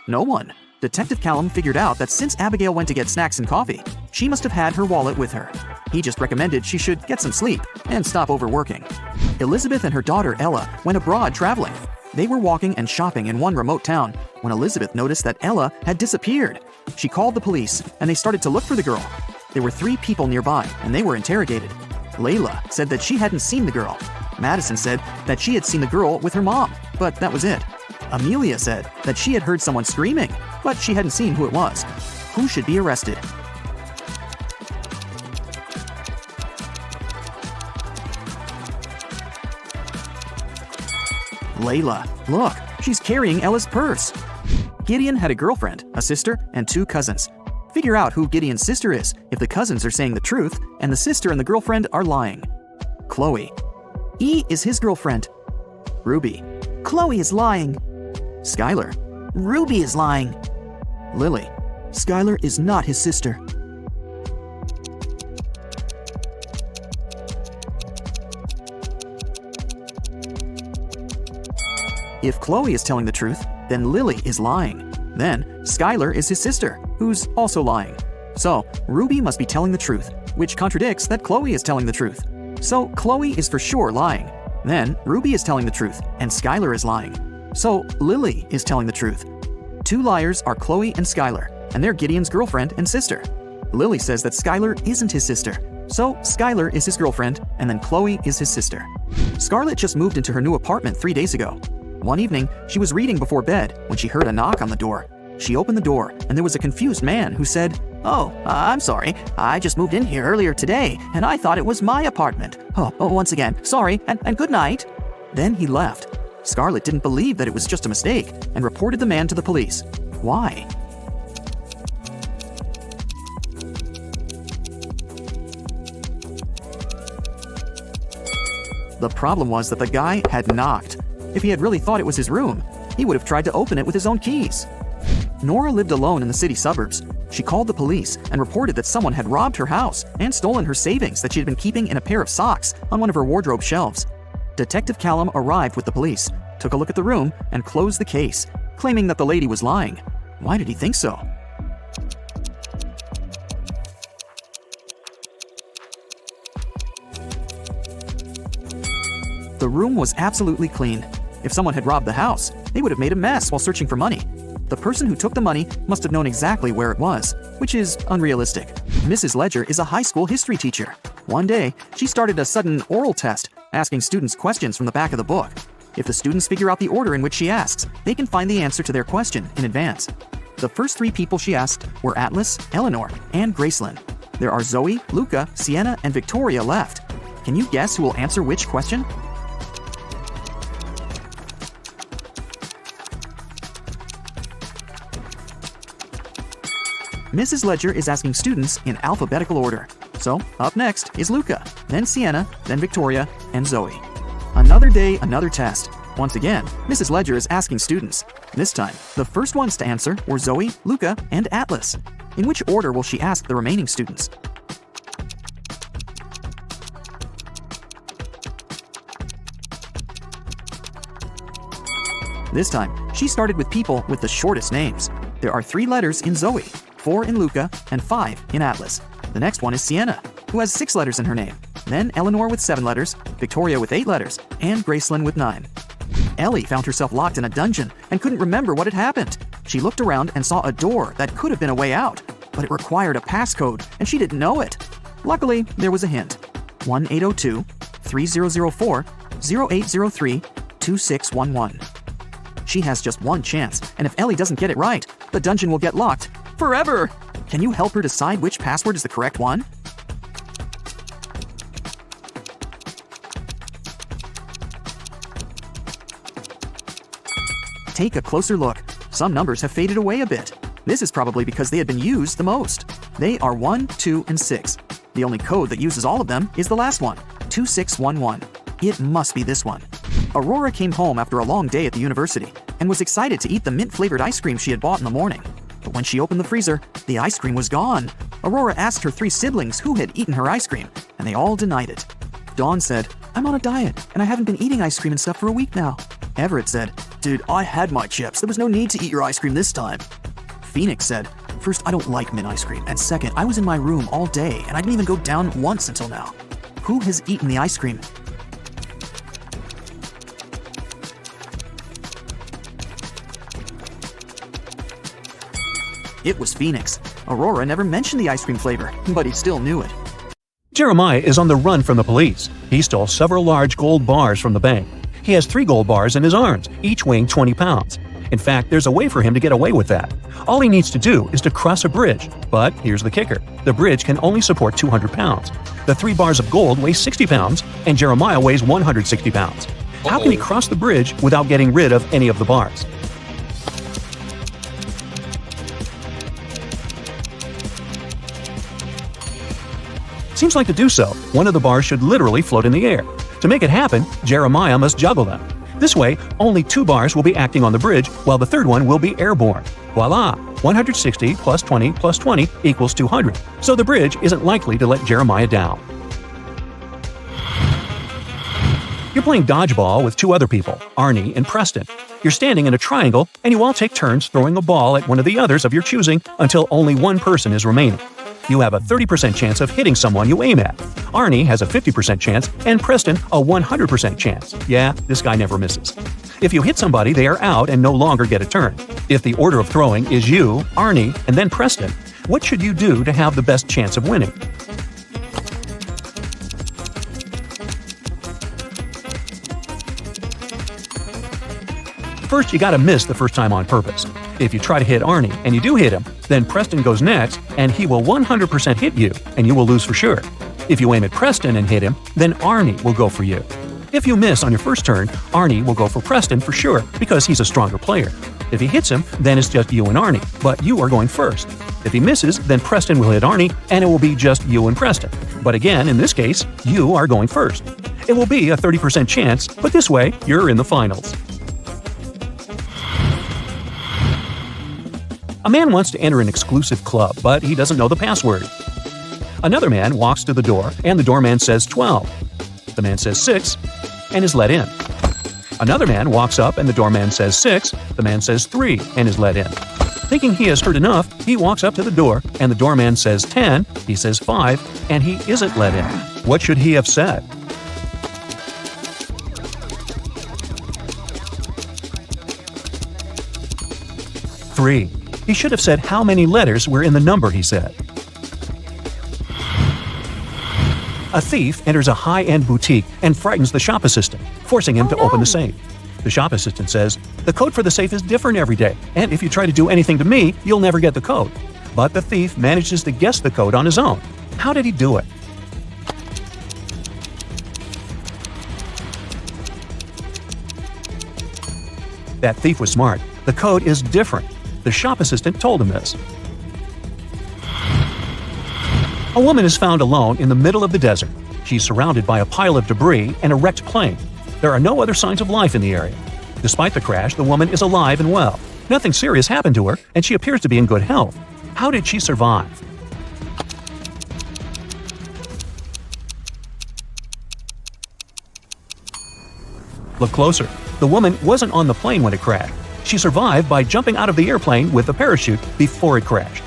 Speaker 3: No one. Detective Callum figured out that since Abigail went to get snacks and coffee, she must have had her wallet with her. He just recommended she should get some sleep and stop overworking. Elizabeth and her daughter Ella went abroad traveling. They were walking and shopping in one remote town when Elizabeth noticed that Ella had disappeared. She called the police and they started to look for the girl. There were 3 people nearby and they were interrogated. Layla said that she hadn't seen the girl. Madison said that she had seen the girl with her mom, but that was it. Amelia said that she had heard someone screaming, but she hadn't seen who it was. Who should be arrested? Layla. Look, she's carrying Ella's purse. Gideon had a girlfriend, a sister, and 2 cousins. Figure out who Gideon's sister is if the cousins are saying the truth and the sister and the girlfriend are lying. Chloe. E is his girlfriend. Ruby. Chloe is lying. Skylar. Ruby is lying. Lily. Skylar is not his sister. If Chloe is telling the truth, then Lily is lying. Then Skylar is his sister, who's also lying. So Ruby must be telling the truth, which contradicts that Chloe is telling the truth. So Chloe is for sure lying. Then Ruby is telling the truth, and Skylar is lying. So Lily is telling the truth. 2 liars are Chloe and Skylar, and they're Gideon's girlfriend and sister. Lily says that Skylar isn't his sister. So Skylar is his girlfriend, and then Chloe is his sister. Scarlett just moved into her new apartment 3 days ago. One evening, she was reading before bed when she heard a knock on the door. She opened the door, and there was a confused man who said, "Oh, I'm sorry. I just moved in here earlier today, and I thought it was my apartment. Once again, sorry, and good night." Then he left. Scarlett didn't believe that it was just a mistake and reported the man to the police. Why? The problem was that the guy had knocked. If he had really thought it was his room, he would have tried to open it with his own keys. Nora lived alone in the city suburbs. She called the police and reported that someone had robbed her house and stolen her savings that she had been keeping in a pair of socks on one of her wardrobe shelves. Detective Callum arrived with the police, took a look at the room, and closed the case, claiming that the lady was lying. Why did he think so? The room was absolutely clean. If someone had robbed the house, they would have made a mess while searching for money. The person who took the money must have known exactly where it was, which is unrealistic. Mrs. Ledger is a high school history teacher. One day, she started a sudden oral test, asking students questions from the back of the book. If the students figure out the order in which she asks, they can find the answer to their question in advance. The first 3 people she asked were Atlas, Eleanor, and Gracelyn. There are Zoe, Luca, Sienna, and Victoria left. Can you guess who will answer which question? Mrs. Ledger is asking students in alphabetical order. So, up next is Luca, then Sienna, then Victoria, and Zoe. Another day, another test. Once again, Mrs. Ledger is asking students. This time, the first ones to answer were Zoe, Luca, and Atlas. In which order will she ask the remaining students? This time, she started with people with the shortest names. There are 3 letters in Zoe, 4 in Luca, and 5 in Atlas. The next one is Sienna, who has 6 letters in her name. Then Eleanor with 7 letters, Victoria with 8 letters, and Gracelyn with 9. Ellie found herself locked in a dungeon and couldn't remember what had happened. She looked around and saw a door that could have been a way out, but it required a passcode, and she didn't know it. Luckily, there was a hint. 1-802-3004-0803-2611. She has just one chance, and if Ellie doesn't get it right, the dungeon will get locked forever. Can you help her decide which password is the correct one? Take a closer look. Some numbers have faded away a bit. This is probably because they had been used the most. They are 1, 2, and 6. The only code that uses all of them is the last one, 2611. It must be this one. Aurora came home after a long day at the university and was excited to eat the mint-flavored ice cream she had bought in the morning. But when she opened the freezer, the ice cream was gone. Aurora asked her 3 siblings who had eaten her ice cream, and they all denied it. Dawn said, "I'm on a diet, and I haven't been eating ice cream and stuff for a week now." Everett said, "Dude, I had my chips. There was no need to eat your ice cream this time." Phoenix said, "First, I don't like mint ice cream, and second, I was in my room all day, and I didn't even go down once until now." Who has eaten the ice cream? It was Phoenix. Aurora never mentioned the ice cream flavor, but he still knew it.
Speaker 1: Jeremiah is on the run from the police. He stole several large gold bars from the bank. He has 3 gold bars in his arms, each weighing 20 pounds. In fact, there's a way for him to get away with that. All he needs to do is to cross a bridge. But here's the kicker. The bridge can only support 200 pounds. The 3 bars of gold weigh 60 pounds, and Jeremiah weighs 160 pounds. How can he cross the bridge without getting rid of any of the bars? Seems like to do so, one of the bars should literally float in the air. To make it happen, Jeremiah must juggle them. This way, only 2 bars will be acting on the bridge, while the third one will be airborne. Voila! 160 plus 20 plus 20 equals 200, so the bridge isn't likely to let Jeremiah down. You're playing dodgeball with 2 other people, Arnie and Preston. You're standing in a triangle, and you all take turns throwing a ball at one of the others of your choosing until only one person is remaining. You have a 30% chance of hitting someone you aim at. Arnie has a 50% chance, and Preston a 100% chance. Yeah, this guy never misses. If you hit somebody, they are out and no longer get a turn. If the order of throwing is you, Arnie, and then Preston, what should you do to have the best chance of winning? First, you gotta miss the first time on purpose. If you try to hit Arnie and you do hit him, then Preston goes next and he will 100% hit you and you will lose for sure. If you aim at Preston and hit him, then Arnie will go for you. If you miss on your first turn, Arnie will go for Preston for sure because he's a stronger player. If he hits him, then it's just you and Arnie, but you are going first. If he misses, then Preston will hit Arnie and it will be just you and Preston. But again, in this case, you are going first. It will be a 30% chance, but this way, you're in the finals. A man wants to enter an exclusive club, but he doesn't know the password. Another man walks to the door, and the doorman says 12. The man says 6, and is let in. Another man walks up, and the doorman says 6. The man says 3, and is let in. Thinking he has heard enough, he walks up to the door, and the doorman says 10. He says 5, and he isn't let in. What should he have said? Three. He should have said how many letters were in the number he said. A thief enters a high-end boutique and frightens the shop assistant, forcing him to open the safe. The shop assistant says, "The code for the safe is different every day, and if you try to do anything to me, you'll never get the code." But the thief manages to guess the code on his own. How did he do it? That thief was smart. The code is different. The shop assistant told him this. A woman is found alone in the middle of the desert. She's surrounded by a pile of debris and a wrecked plane. There are no other signs of life in the area. Despite the crash, the woman is alive and well. Nothing serious happened to her, and she appears to be in good health. How did she survive? Look closer. The woman wasn't on the plane when it crashed. She survived by jumping out of the airplane with a parachute before it crashed.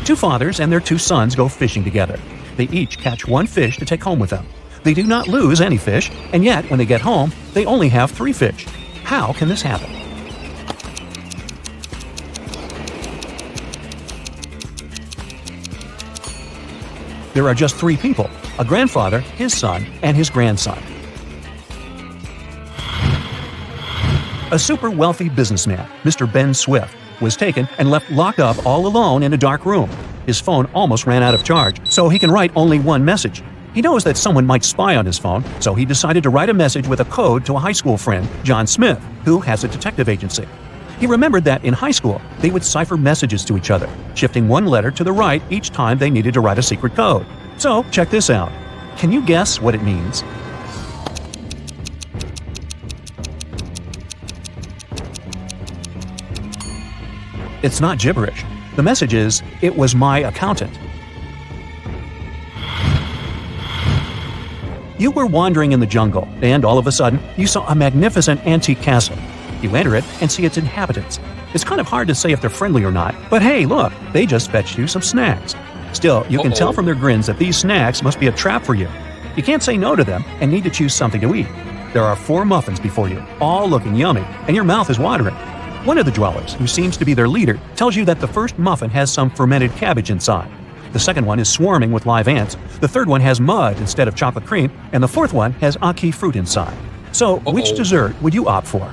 Speaker 1: Two fathers and their two sons go fishing together. They each catch one fish to take home with them. They do not lose any fish, and yet when they get home, they only have 3 fish. How can this happen? There are just 3 people: a grandfather, his son, and his grandson. A super wealthy businessman, Mr. Ben Swift, was taken and left locked up all alone in a dark room. His phone almost ran out of charge, so he can write only one message. He knows that someone might spy on his phone, so he decided to write a message with a code to a high school friend, John Smith, who has a detective agency. He remembered that in high school, they would cipher messages to each other, shifting one letter to the right each time they needed to write a secret code. So, check this out. Can you guess what it means? It's not gibberish. The message is, "It was my accountant." You were wandering in the jungle, and all of a sudden, you saw a magnificent antique castle. You enter it and see its inhabitants. It's kind of hard to say if they're friendly or not, but hey, look, they just fetched you some snacks. Still, you can tell from their grins that these snacks must be a trap for you. You can't say no to them and need to choose something to eat. There are 4 muffins before you, all looking yummy, and your mouth is watering. One of the dwellers, who seems to be their leader, tells you that the first muffin has some fermented cabbage inside. The second one is swarming with live ants. The third one has mud instead of chocolate cream, and the fourth one has ackee fruit inside. So, which dessert would you opt for?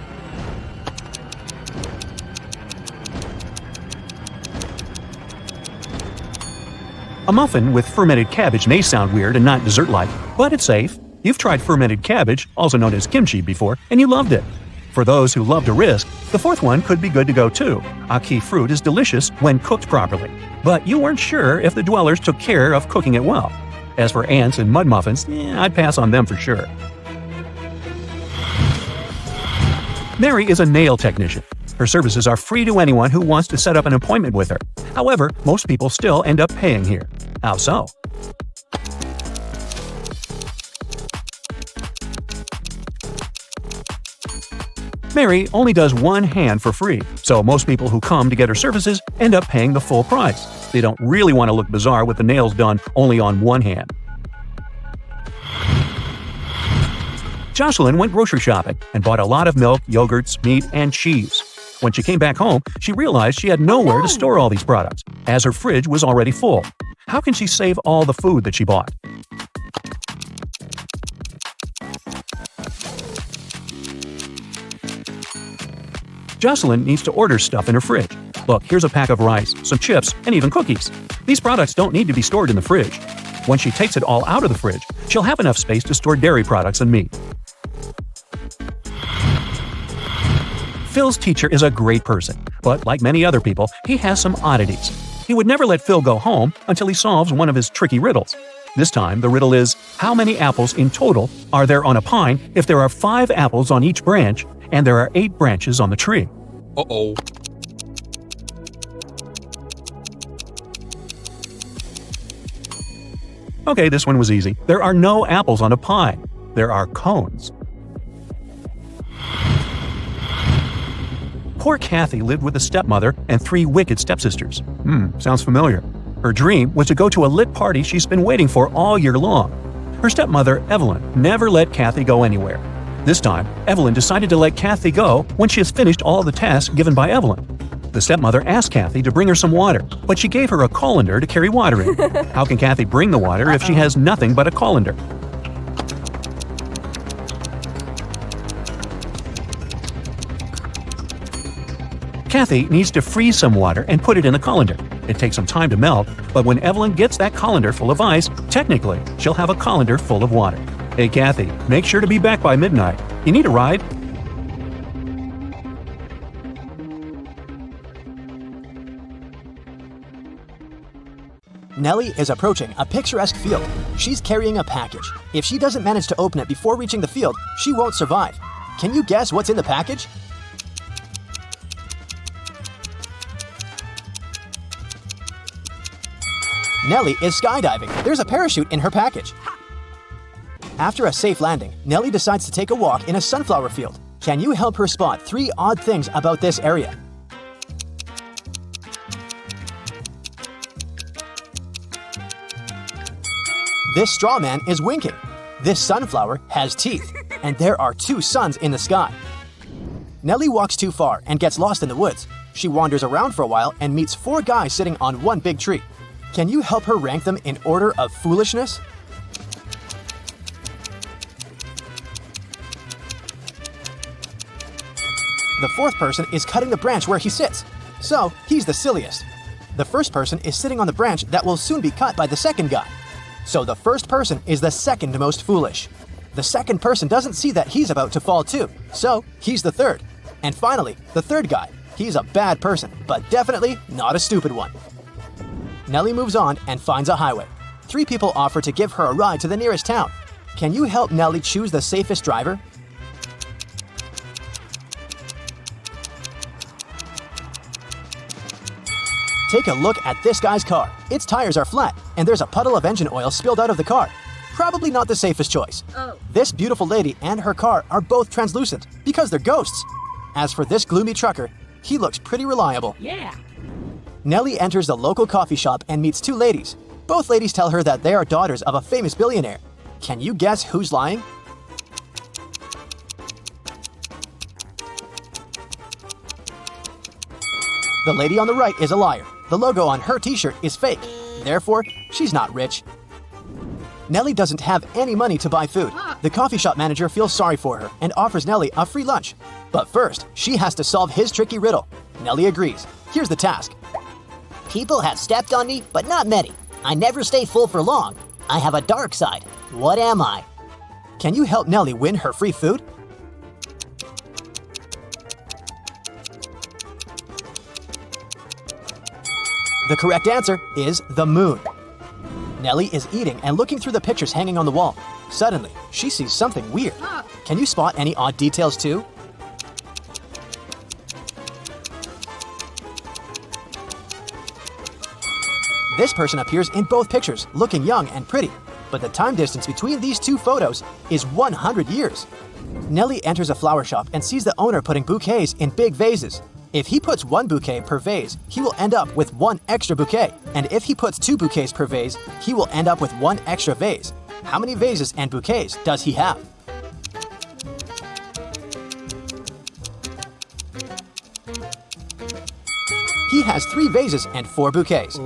Speaker 1: A muffin with fermented cabbage may sound weird and not dessert-like, but it's safe. You've tried fermented cabbage, also known as kimchi, before, and you loved it. For those who love to risk, the fourth one could be good to go too. Ackee fruit is delicious when cooked properly, but you weren't sure if the dwellers took care of cooking it well. As for ants and mud muffins, I'd pass on them for sure. Mary is a nail technician. Her services are free to anyone who wants to set up an appointment with her. However, most people still end up paying here. How so? Mary only does one hand for free, so most people who come to get her services end up paying the full price. They don't really want to look bizarre with the nails done only on one hand. Jocelyn went grocery shopping and bought a lot of milk, yogurts, meat, and cheese. When she came back home, she realized she had nowhere to store all these products, as her fridge was already full. How can she save all the food that she bought? Jocelyn needs to order stuff in her fridge. Look, here's a pack of rice, some chips, and even cookies. These products don't need to be stored in the fridge. Once she takes it all out of the fridge, she'll have enough space to store dairy products and meat. Phil's teacher is a great person, but like many other people, he has some oddities. He would never let Phil go home until he solves one of his tricky riddles. This time, the riddle is, how many apples in total are there on a pine if there are 5 apples on each branch and there are 8 branches on the tree?
Speaker 4: Uh-oh.
Speaker 1: Okay, this one was easy. There are no apples on a pine. There are cones. Poor Kathy lived with a stepmother and 3 wicked stepsisters. Sounds familiar. Her dream was to go to a lit party she's been waiting for all year long. Her stepmother, Evelyn, never let Kathy go anywhere. This time, Evelyn decided to let Kathy go when she has finished all the tasks given by Evelyn. The stepmother asked Kathy to bring her some water, but she gave her a colander to carry water in. How can Kathy bring the water if she has nothing but a colander? Kathy needs to freeze some water and put it in the colander. It takes some time to melt, but when Evelyn gets that colander full of ice, technically, she'll have a colander full of water. Hey Kathy, make sure to be back by midnight. You need a ride?
Speaker 2: Nellie is approaching a picturesque field. She's carrying a package. If she doesn't manage to open it before reaching the field, she won't survive. Can you guess what's in the package? Nellie is skydiving. There's a parachute in her package. After a safe landing, Nellie decides to take a walk in a sunflower field. Can you help her spot 3 odd things about this area? This straw man is winking. This sunflower has teeth, and there are 2 suns in the sky. Nellie walks too far and gets lost in the woods. She wanders around for a while and meets 4 guys sitting on one big tree. Can you help her rank them in order of foolishness? The 4th person is cutting the branch where he sits, so he's the silliest. The 1st person is sitting on the branch that will soon be cut by the 2nd guy. So the 1st person is the 2nd most foolish. The 2nd person doesn't see that he's about to fall too, so he's the 3rd. And finally, the 3rd guy. He's a bad person, but definitely not a stupid one. Nellie moves on and finds a highway. 3 people offer to give her a ride to the nearest town. Can you help Nellie choose the safest driver? Take a look at this guy's car. Its tires are flat, and there's a puddle of engine oil spilled out of the car. Probably not the safest choice. This beautiful lady and her car are both translucent because they're ghosts. As for this gloomy trucker, he looks pretty reliable.
Speaker 4: Yeah.
Speaker 2: Nellie enters the local coffee shop and meets 2 ladies. Both ladies tell her that they are daughters of a famous billionaire. Can you guess who's lying? The lady on the right is a liar. The logo on her t-shirt is fake. Therefore, she's not rich. Nellie doesn't have any money to buy food. The coffee shop manager feels sorry for her and offers Nellie a free lunch. But first, she has to solve his tricky riddle. Nellie agrees. Here's the task.
Speaker 5: People have stepped on me, but not many. I never stay full for long. I have a dark side. What am I?
Speaker 2: Can you help Nellie win her free food? The correct answer is the moon. Nellie is eating and looking through the pictures hanging on the wall. Suddenly, she sees something weird. Can you spot any odd details too? This person appears in both pictures, looking young and pretty, but the time distance between these 2 photos is 100 years. Nellie enters a flower shop and sees the owner putting bouquets in big vases. If he puts 1 bouquet per vase, he will end up with 1 extra bouquet. And if he puts 2 bouquets per vase, he will end up with 1 extra vase. How many vases and bouquets does he have? He has 3 vases and 4 bouquets.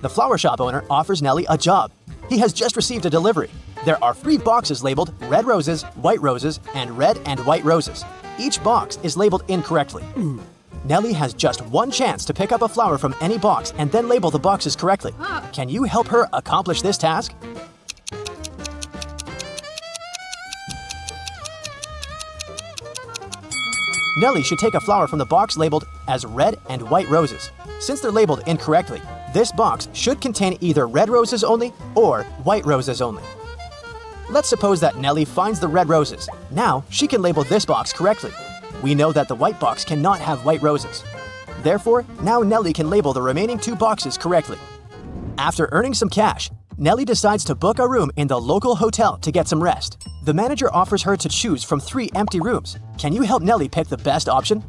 Speaker 2: The flower shop owner offers Nellie a job. He has just received a delivery. There are 3 boxes labeled red roses, white roses, and red and white roses. Each box is labeled incorrectly. Nellie has just 1 chance to pick up a flower from any box and then label the boxes correctly. Can you help her accomplish this task? Nellie should take a flower from the box labeled as red and white roses. Since they're labeled incorrectly, this box should contain either red roses only or white roses only. Let's suppose that Nellie finds the red roses. Now, she can label this box correctly. We know that the white box cannot have white roses. Therefore, now Nellie can label the remaining 2 boxes correctly. After earning some cash, Nellie decides to book a room in the local hotel to get some rest. The manager offers her to choose from 3 empty rooms. Can you help Nellie pick the best option?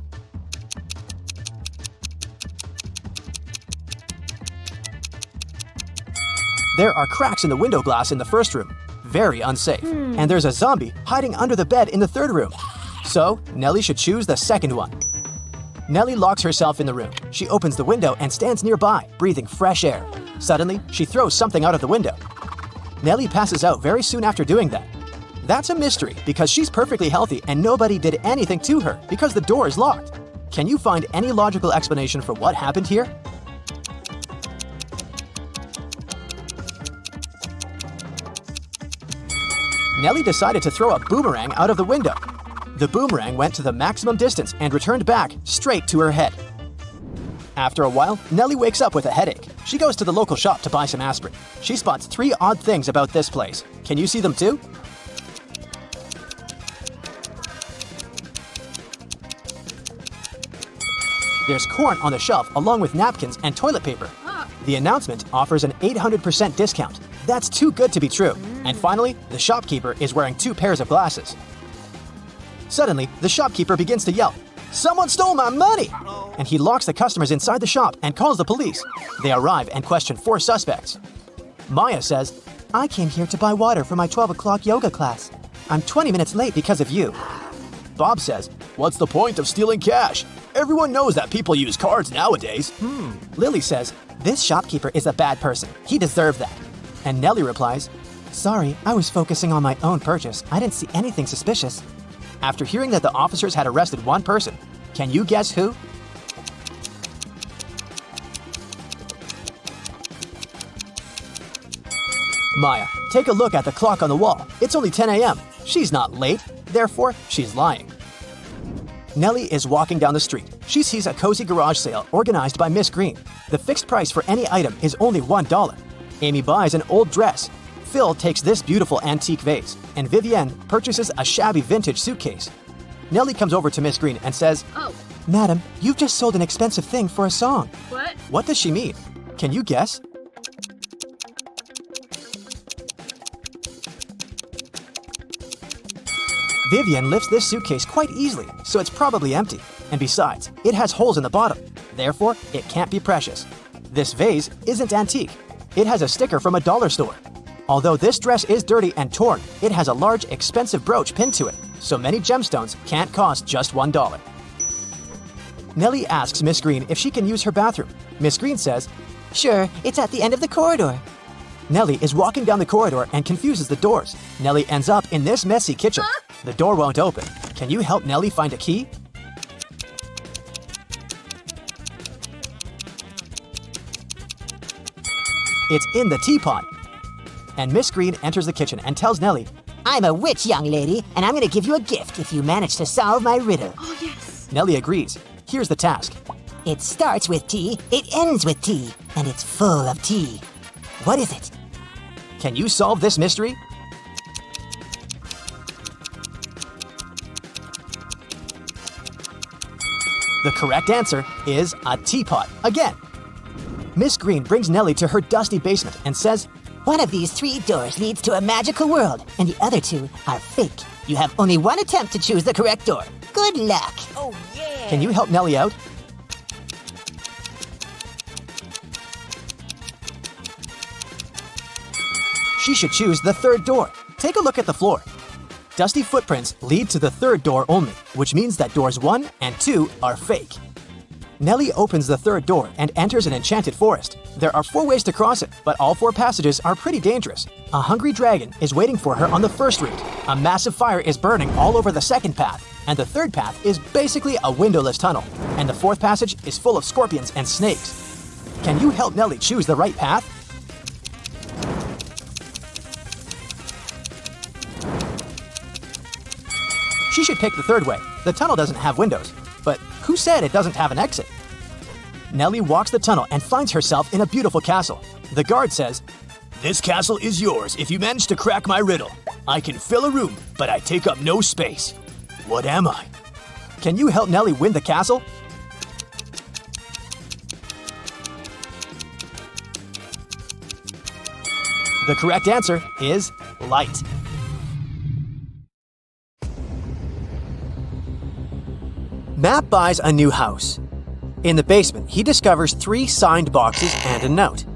Speaker 2: There are cracks in the window glass in the first room. Very unsafe. And there's a zombie hiding under the bed in the third room. So, Nellie should choose the second one. Nellie locks herself in the room. She opens the window and stands nearby, breathing fresh air. Suddenly, she throws something out of the window. Nellie passes out very soon after doing that. That's a mystery because she's perfectly healthy and nobody did anything to her because the door is locked. Can you find any logical explanation for what happened here? Nellie decided to throw a boomerang out of the window. The boomerang went to the maximum distance and returned back straight to her head. After a while, Nellie wakes up with a headache. She goes to the local shop to buy some aspirin. She spots 3 odd things about this place. Can you see them too? There's corn on the shelf along with napkins and toilet paper. The announcement offers an 800% discount. That's too good to be true. And finally, the shopkeeper is wearing 2 pairs of glasses. Suddenly, the shopkeeper begins to yell, "Someone stole my money!" And he locks the customers inside the shop and calls the police. They arrive and question 4 suspects. Maya says, "I came here to buy water for my 12 o'clock yoga class. I'm 20 minutes late because of you." Bob says, "What's the point of stealing cash? Everyone knows that people use cards nowadays." Lily says, "This shopkeeper is a bad person. He deserved that." And Nellie replies, "Sorry, I was focusing on my own purchase. I didn't see anything suspicious." After hearing that the officers had arrested one person, can you guess who? Maya, take a look at the clock on the wall. It's only 10 a.m. She's not late, therefore she's lying. Nellie is walking down the street. She sees a cozy garage sale organized by Miss Green. The fixed price for any item is only $1. Amy buys an old dress. Phil takes this beautiful antique vase, and Vivienne purchases a shabby vintage suitcase. Nellie comes over to Miss Green and says,
Speaker 4: Oh,
Speaker 2: "Madam, you've just sold an expensive thing for a song."
Speaker 4: what?
Speaker 2: What does she mean? Can you guess? Vivienne lifts this suitcase quite easily, so it's probably empty. And besides, it has holes in the bottom. Therefore, it can't be precious. This vase isn't antique. It has a sticker from a dollar store. Although this dress is dirty and torn, it has a large, expensive brooch pinned to it, so many gemstones can't cost just $1. Nellie asks Miss Green if she can use her bathroom. Miss Green says, "Sure, it's at the end of the corridor." Nellie is walking down the corridor and confuses the doors. Nellie ends up in this messy kitchen. The door won't open. Can you help Nellie find a key? It's in the teapot. And Miss Green enters the kitchen and tells Nellie,
Speaker 5: I'm a witch, young lady, and I'm going to give you a gift if you manage to solve my riddle.
Speaker 4: Oh, yes.
Speaker 2: Nellie agrees. Here's the task.
Speaker 5: It starts with T, it ends with T, and it's full of tea. What is it?
Speaker 2: Can you solve this mystery? The correct answer is a teapot again. Miss Green brings Nellie to her dusty basement and says,
Speaker 5: One of these 3 doors leads to a magical world, and the other 2 are fake. You have only one attempt to choose the correct door. Good luck. Oh, yeah.
Speaker 2: Can you help Nellie out? She should choose the 3rd door. Take a look at the floor. Dusty footprints lead to the 3rd door only, which means that doors 1 and 2 are fake. Nellie opens the 3rd door and enters an enchanted forest. There are 4 ways to cross it, but all 4 passages are pretty dangerous. A hungry dragon is waiting for her on the first route. A massive fire is burning all over the second path. And the 3rd path is basically a windowless tunnel. And the 4th passage is full of scorpions and snakes. Can you help Nellie choose the right path? She should pick the 3rd way. The tunnel doesn't have windows. But who said it doesn't have an exit? Nellie walks the tunnel and finds herself in a beautiful castle. The guard says, "This castle is yours if you manage to crack my riddle. I can fill a room, but I take up no space. What am I?" Can you help Nellie win the castle? The correct answer is light. Matt buys a new house. In the basement, he discovers 3 signed boxes and a note.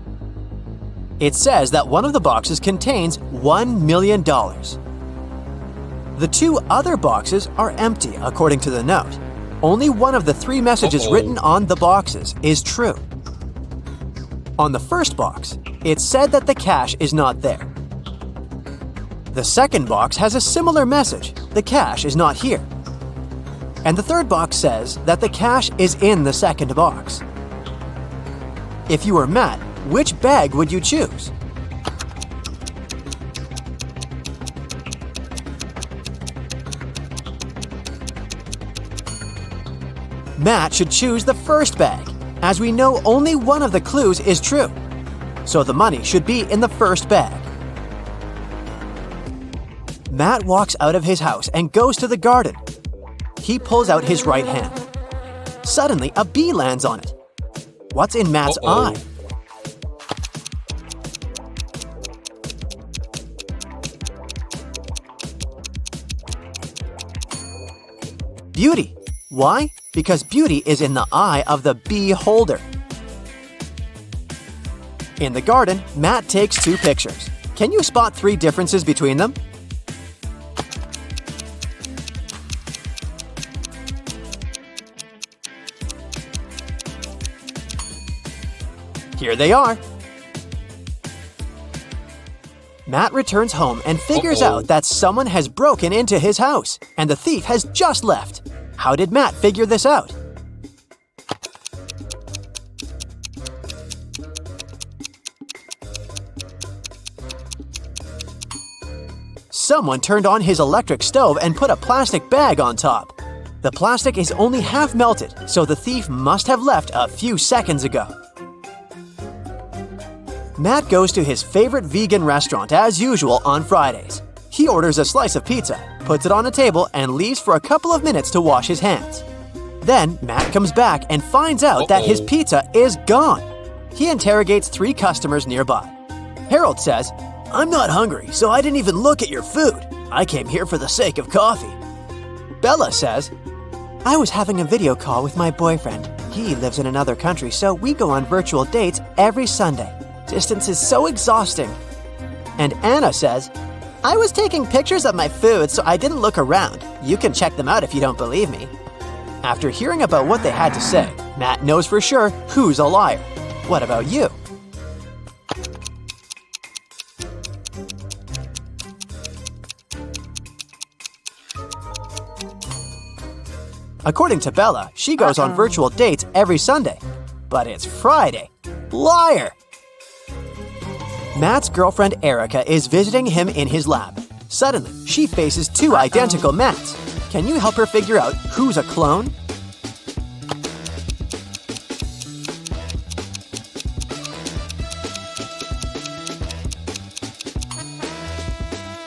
Speaker 2: It says that one of the boxes contains $1 million. The 2 other boxes are empty, according to the note. Only one of the 3 messages written on the boxes is true. On the first box, it said that the cash is not there. The second box has a similar message: the cash is not here. And the 3rd box says that the cash is in the second box. If you were Matt, which bag would you choose? Matt should choose the first bag, as we know only one of the clues is true. So the money should be in the first bag. Matt walks out of his house and goes to the garden. He pulls out his right hand. Suddenly, a bee lands on it. What's in Matt's eye? beauty. Why? Because beauty is in the eye of the beholder. In the garden, Matt takes 2 pictures. Can you spot 3 differences between them? Here they are. Matt returns home and figures out that someone has broken into his house, and the thief has just left. How did Matt figure this out? Someone turned on his electric stove and put a plastic bag on top. The plastic is only half melted, so the thief must have left a few seconds ago. Matt goes to his favorite vegan restaurant as usual on Fridays. He orders a slice of pizza, puts it on a table, and leaves for a couple of minutes to wash his hands. Then Matt comes back and finds out that his pizza is gone. He interrogates 3 customers nearby. Harold says, "I'm not hungry, so I didn't even look at your food. I came here for the sake of coffee." Bella says, "I was having a video call with my boyfriend. He lives in another country, so we go on virtual dates every Sunday. Distance is so exhausting." And Anna says, "I was taking pictures of my food, so I didn't look around. You can check them out if you don't believe me." After hearing about what they had to say, Matt knows for sure who's a liar. What about you? According to Bella, she goes on virtual dates every Sunday. But it's Friday. Liar! Matt's girlfriend Erica is visiting him in his lab. Suddenly, she faces 2 identical Matts. Can you help her figure out who's a clone?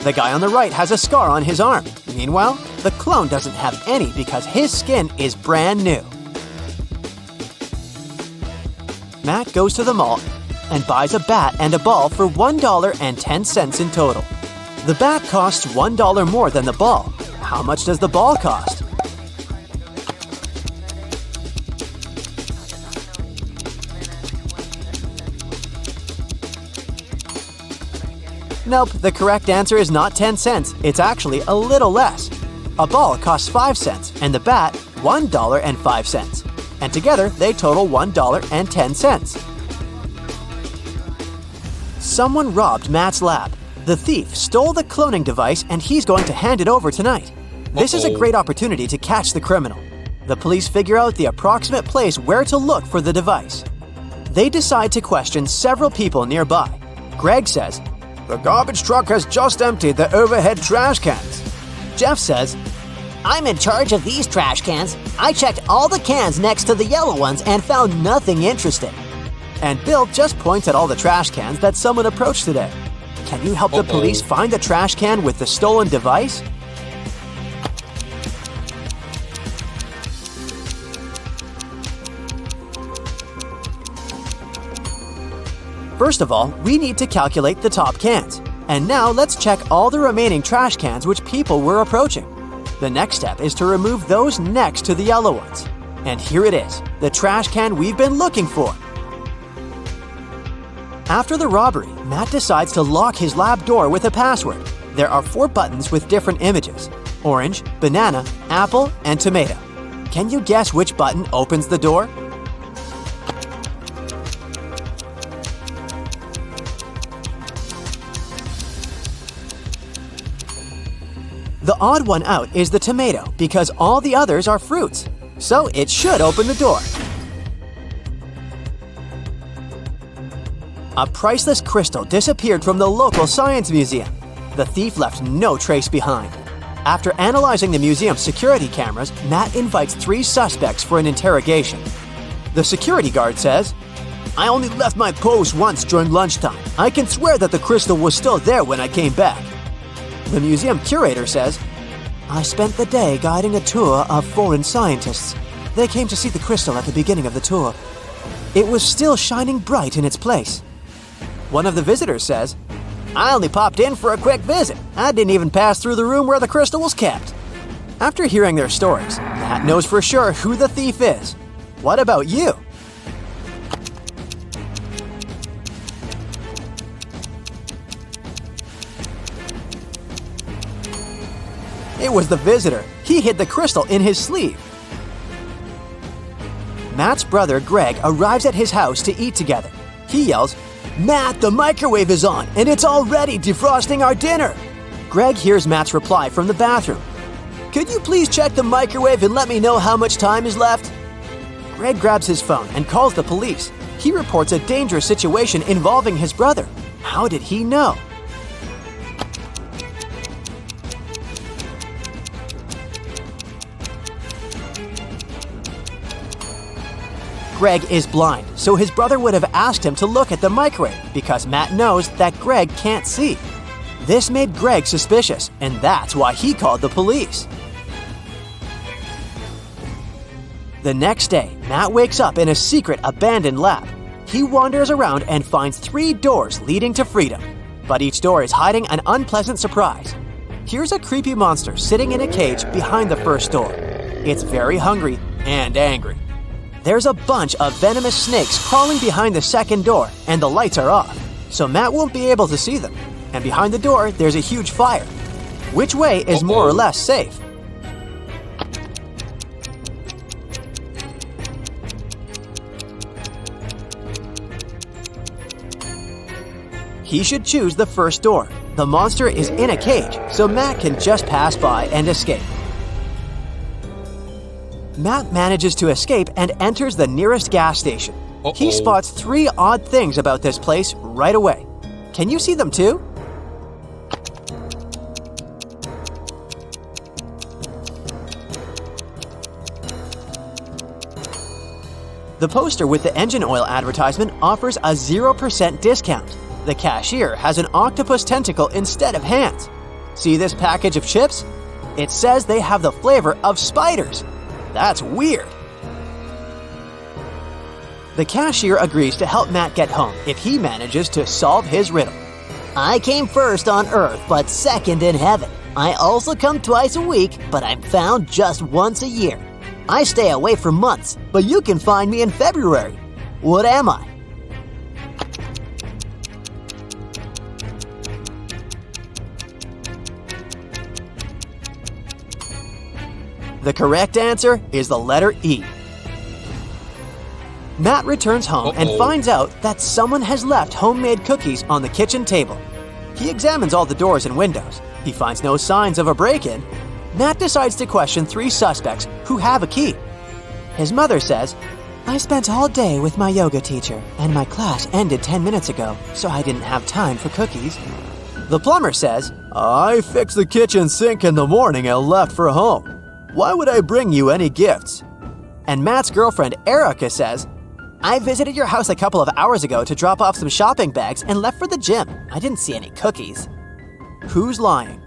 Speaker 2: The guy on the right has a scar on his arm. Meanwhile, the clone doesn't have any because his skin is brand new. Matt goes to the mall and buys a bat and a ball for $1.10 in total. The bat costs $1 more than the ball. How much does the ball cost? Nope, the correct answer is not 10 cents. It's actually a little less. A ball costs 5 cents and the bat $1.05. And together they total $1.10. Someone robbed Matt's lab. The thief stole the cloning device and he's going to hand it over tonight. This is a great opportunity to catch the criminal. The police figure out the approximate place where to look for the device. They decide to question several people nearby. Greg says, "The garbage truck has just emptied the overhead trash cans." Jeff says,
Speaker 5: I'm in charge of these trash cans. I checked all the cans next to the yellow ones and found nothing interesting.
Speaker 2: And Bill just points at all the trash cans that someone approached today. Can you help the police find the trash can with the stolen device? First of all, we need to calculate the top cans. And now let's check all the remaining trash cans which people were approaching. The next step is to remove those next to the yellow ones. And here it is, the trash can we've been looking for. After the robbery, Matt decides to lock his lab door with a password. There are 4 buttons with different images: orange, banana, apple, and tomato. Can you guess which button opens the door? The odd one out is the tomato because all the others are fruits, so it should open the door. A priceless crystal disappeared from the local science museum. The thief left no trace behind. After analyzing the museum's security cameras, Matt invites 3 suspects for an interrogation. The security guard says, "I only left my post once during lunchtime. I can swear that the crystal was still there when I came back." The museum curator says, "I spent the day guiding a tour of foreign scientists. They came to see the crystal at the beginning of the tour. It was still shining bright in its place." One of the visitors says, "I only popped in for a quick visit. I didn't even pass through the room where the crystal was kept." After hearing their stories, Matt knows for sure who the thief is. What about you? It was the visitor. He hid the crystal in his sleeve. Matt's brother Greg arrives at his house to eat together. He yells, "Matt, the microwave is on, and it's already defrosting our dinner!" Greg hears Matt's reply from the bathroom. "Could you please check the microwave and let me know how much time is left?" Greg grabs his phone and calls the police. He reports a dangerous situation involving his brother. How did he know? Greg is blind, so his brother would have asked him to look at the microwave because Matt knows that Greg can't see. This made Greg suspicious, and that's why he called the police. The next day, Matt wakes up in a secret abandoned lab. He wanders around and finds 3 doors leading to freedom, but each door is hiding an unpleasant surprise. Here's a creepy monster sitting in a cage behind the first door. It's very hungry and angry. There's a bunch of venomous snakes crawling behind the second door, and the lights are off, so Matt won't be able to see them. And behind the door, there's a huge fire. Which way is more or less safe? He should choose the first door. The monster is in a cage, so Matt can just pass by and escape. Matt manages to escape and enters the nearest gas station. He spots 3 odd things about this place right away. Can you see them too? The poster with the engine oil advertisement offers a 0% discount. The cashier has an octopus tentacle instead of hands. See this package of chips? It says they have the flavor of spiders. That's weird. The cashier agrees to help Matt get home if he manages to solve his riddle.
Speaker 5: I came first on Earth, but second in heaven. I also come twice a week, but I'm found just once a year. I stay away for months, but you can find me in February. What am I? The correct answer is the letter E. Matt returns home and finds out that someone has left homemade cookies on the kitchen table. He examines all the doors and windows. He finds no signs of a break-in. Matt decides to question 3 suspects who have a key. His mother says, "I spent all day with my yoga teacher, and my class ended 10 minutes ago, so I didn't have time for cookies." The plumber says, "I fixed the kitchen sink in the morning and left for home. Why would I bring you any gifts?" And Matt's girlfriend, Erica, says, "I visited your house a couple of hours ago to drop off some shopping bags and left for the gym. I didn't see any cookies." Who's lying?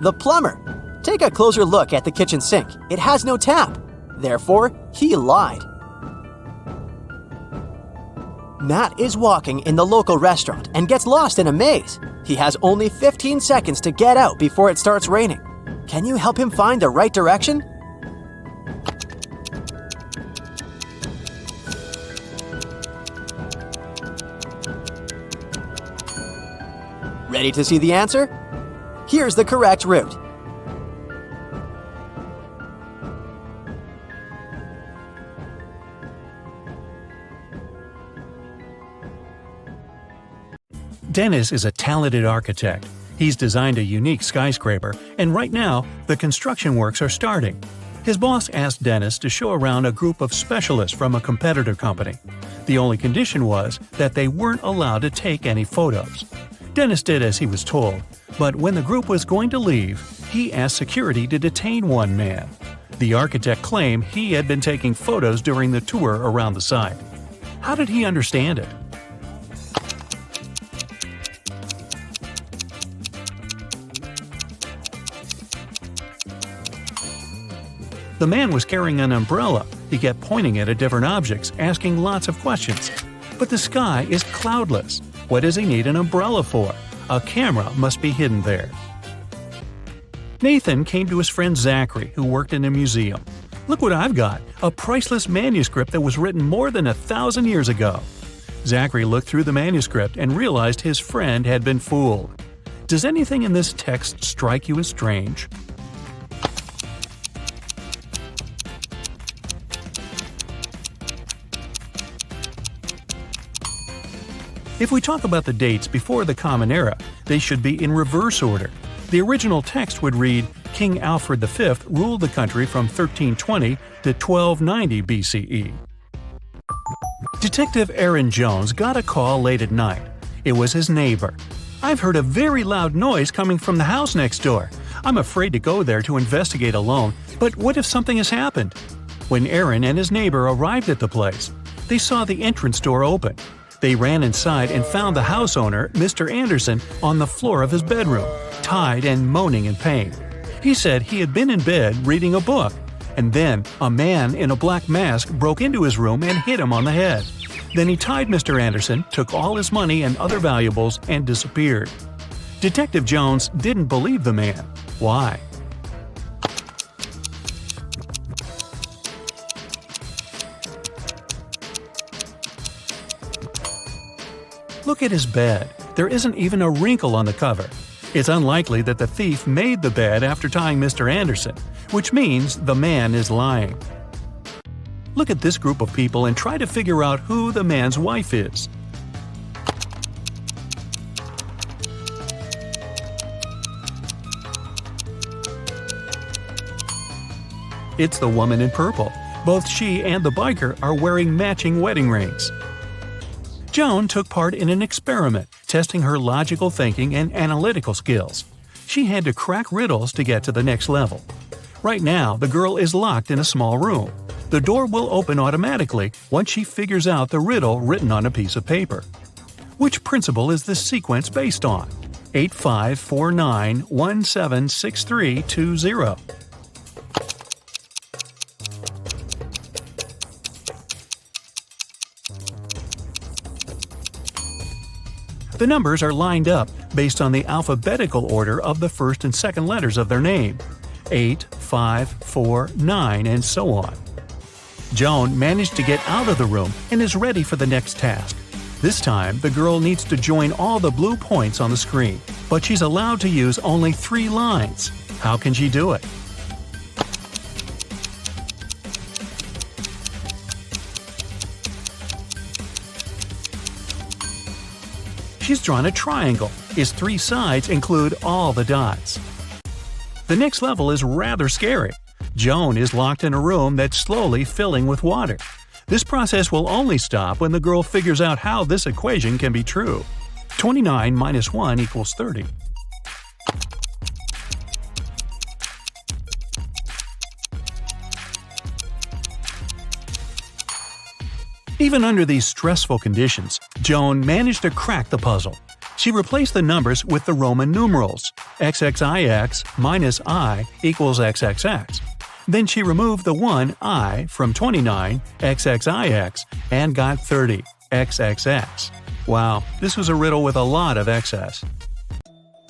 Speaker 5: The plumber. Take a closer look at the kitchen sink. It has no tap. Therefore, he lied. Matt is walking in the local restaurant and gets lost in a maze. He has only 15 seconds to get out before it starts raining. Can you help him find the right direction? Ready to see the answer? Here's the correct route.
Speaker 1: Dennis is a talented architect. He's designed a unique skyscraper, and right now, the construction works are starting. His boss asked Dennis to show around a group of specialists from a competitor company. The only condition was that they weren't allowed to take any photos. Dennis did as he was told, but when the group was going to leave, he asked security to detain one man. The architect claimed he had been taking photos during the tour around the site. How did he understand it? The man was carrying an umbrella. He kept pointing it at different objects, asking lots of questions. But the sky is cloudless. What does he need an umbrella for? A camera must be hidden there. Nathan came to his friend Zachary, who worked in a museum. "Look what I've got, a priceless manuscript that was written more than 1,000 years ago." Zachary looked through the manuscript and realized his friend had been fooled. Does anything in this text strike you as strange? If we talk about the dates before the Common Era, they should be in reverse order. The original text would read, King Alfred V ruled the country from 1320 to 1290 BCE. Detective Aaron Jones got a call late at night. It was his neighbor. "I've heard a very loud noise coming from the house next door. I'm afraid to go there to investigate alone, but what if something has happened?" When Aaron and his neighbor arrived at the place, they saw the entrance door open. They ran inside and found the house owner, Mr. Anderson, on the floor of his bedroom, tied and moaning in pain. He said he had been in bed reading a book, and then a man in a black mask broke into his room and hit him on the head. Then he tied Mr. Anderson, took all his money and other valuables, and disappeared. Detective Jones didn't believe the man. Why? Look at his bed. There isn't even a wrinkle on the cover. It's unlikely that the thief made the bed after tying Mr. Anderson, which means the man is lying. Look at this group of people and try to figure out who the man's wife is. It's the woman in purple. Both she and the biker are wearing matching wedding rings. Joan took part in an experiment, testing her logical thinking and analytical skills. She had to crack riddles to get to the next level. Right now, the girl is locked in a small room. The door will open automatically once she figures out the riddle written on a piece of paper. Which principle is this sequence based on? 8549176320. The numbers are lined up based on the alphabetical order of the first and second letters of their name. 8, 5, 4, 9, and so on. Joan managed to get out of the room and is ready for the next task. This time, the girl needs to join all the blue points on the screen, but she's allowed to use only 3 lines. How can she do it? She's drawn a triangle. Its 3 sides include all the dots. The next level is rather scary. Joan is locked in a room that's slowly filling with water. This process will only stop when the girl figures out how this equation can be true. 29 minus 1 equals 30. Even under these stressful conditions, Joan managed to crack the puzzle. She replaced the numbers with the Roman numerals. XXIX minus I equals XXX. Then she removed the 1 I from 29 XXIX and got 30 XXX. Wow, this was a riddle with a lot of excess.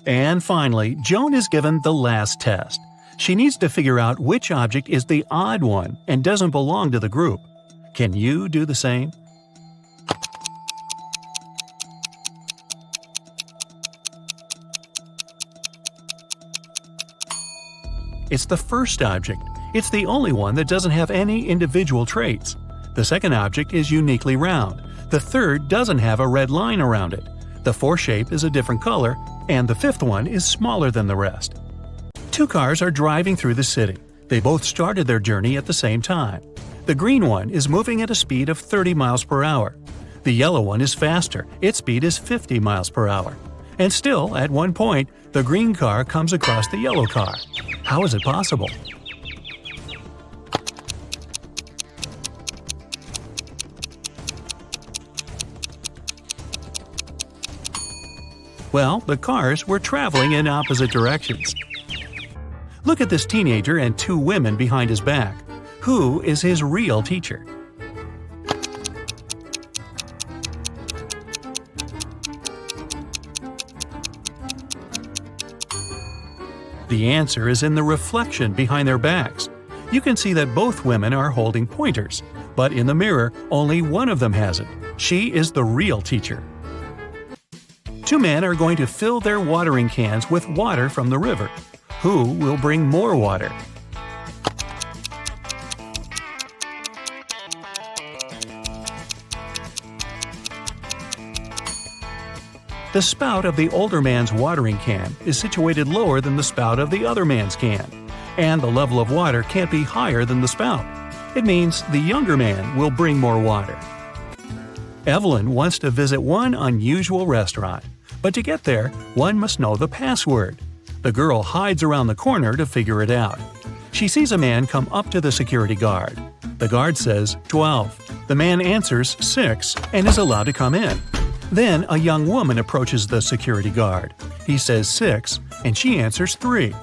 Speaker 1: And finally, Joan is given the last test. She needs to figure out which object is the odd one and doesn't belong to the group. Can you do the same? It's the first object. It's the only one that doesn't have any individual traits. The second object is uniquely round. The third doesn't have a red line around it. The fourth shape is a different color, and the fifth one is smaller than the rest. 2 cars are driving through the city. They both started their journey at the same time. The green one is moving at a speed of 30 miles per hour. The yellow one is faster. Its speed is 50 miles per hour. And still, at one point, the green car comes across the yellow car. How is it possible? Well, the cars were traveling in opposite directions. Look at this teenager and 2 women behind his back. Who is his real teacher? The answer is in the reflection behind their backs. You can see that both women are holding pointers, but in the mirror, only one of them has it. She is the real teacher. Two men are going to fill their watering cans with water from the river. Who will bring more water? The spout of the older man's watering can is situated lower than the spout of the other man's can, and the level of water can't be higher than the spout. It means the younger man will bring more water. Evelyn wants to visit one unusual restaurant, but to get there, one must know the password. The girl hides around the corner to figure it out. She sees a man come up to the security guard. The guard says 12. The man answers 6 and is allowed to come in. Then a young woman approaches the security guard. He says 6, and she answers 3.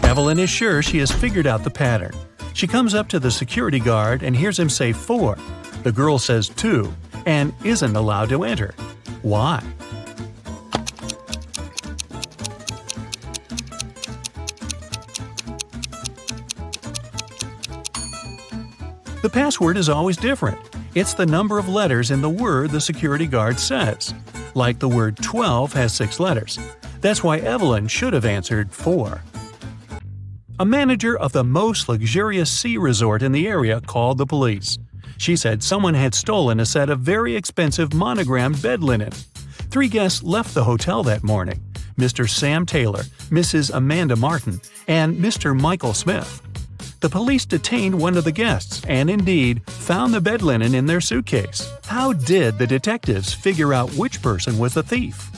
Speaker 1: Evelyn is sure she has figured out the pattern. She comes up to the security guard and hears him say 4. The girl says 2, and isn't allowed to enter. Why? The password is always different. It's the number of letters in the word the security guard says. Like the word 12 has 6 letters. That's why Evelyn should have answered 4. A manager of the most luxurious sea resort in the area called the police. She said someone had stolen a set of very expensive monogrammed bed linen. 3 guests left the hotel that morning: Mr. Sam Taylor, Mrs. Amanda Martin, and Mr. Michael Smith. The police detained one of the guests and indeed found the bed linen in their suitcase. How did the detectives figure out which person was the thief?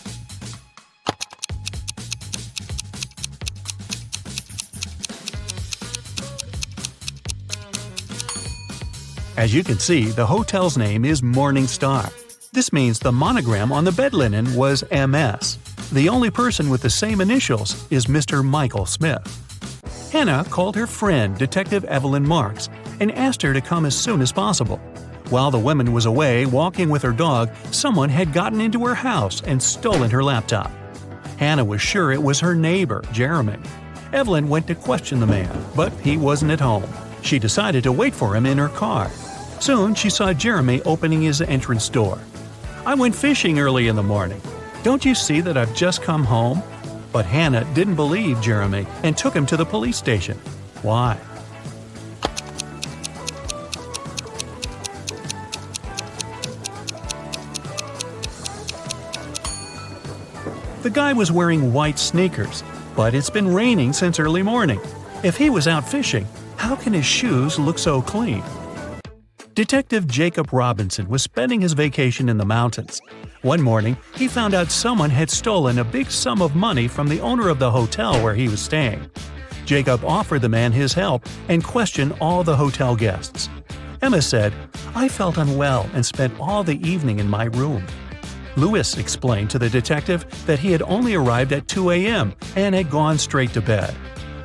Speaker 1: As you can see, the hotel's name is Morning Star. This means the monogram on the bed linen was MS. The only person with the same initials is Mr. Michael Smith. Hannah called her friend, Detective Evelyn Marks, and asked her to come as soon as possible. While the woman was away walking with her dog, someone had gotten into her house and stolen her laptop. Hannah was sure it was her neighbor, Jeremy. Evelyn went to question the man, but he wasn't at home. She decided to wait for him in her car. Soon she saw Jeremy opening his entrance door. "I went fishing early in the morning. Don't you see that I've just come home?" But Hannah didn't believe Jeremy and took him to the police station. Why? The guy was wearing white sneakers, but it's been raining since early morning. If he was out fishing, how can his shoes look so clean? Detective Jacob Robinson was spending his vacation in the mountains. One morning, he found out someone had stolen a big sum of money from the owner of the hotel where he was staying. Jacob offered the man his help and questioned all the hotel guests. Emma said, "I felt unwell and spent all the evening in my room." Lewis explained to the detective that he had only arrived at 2 a.m. and had gone straight to bed.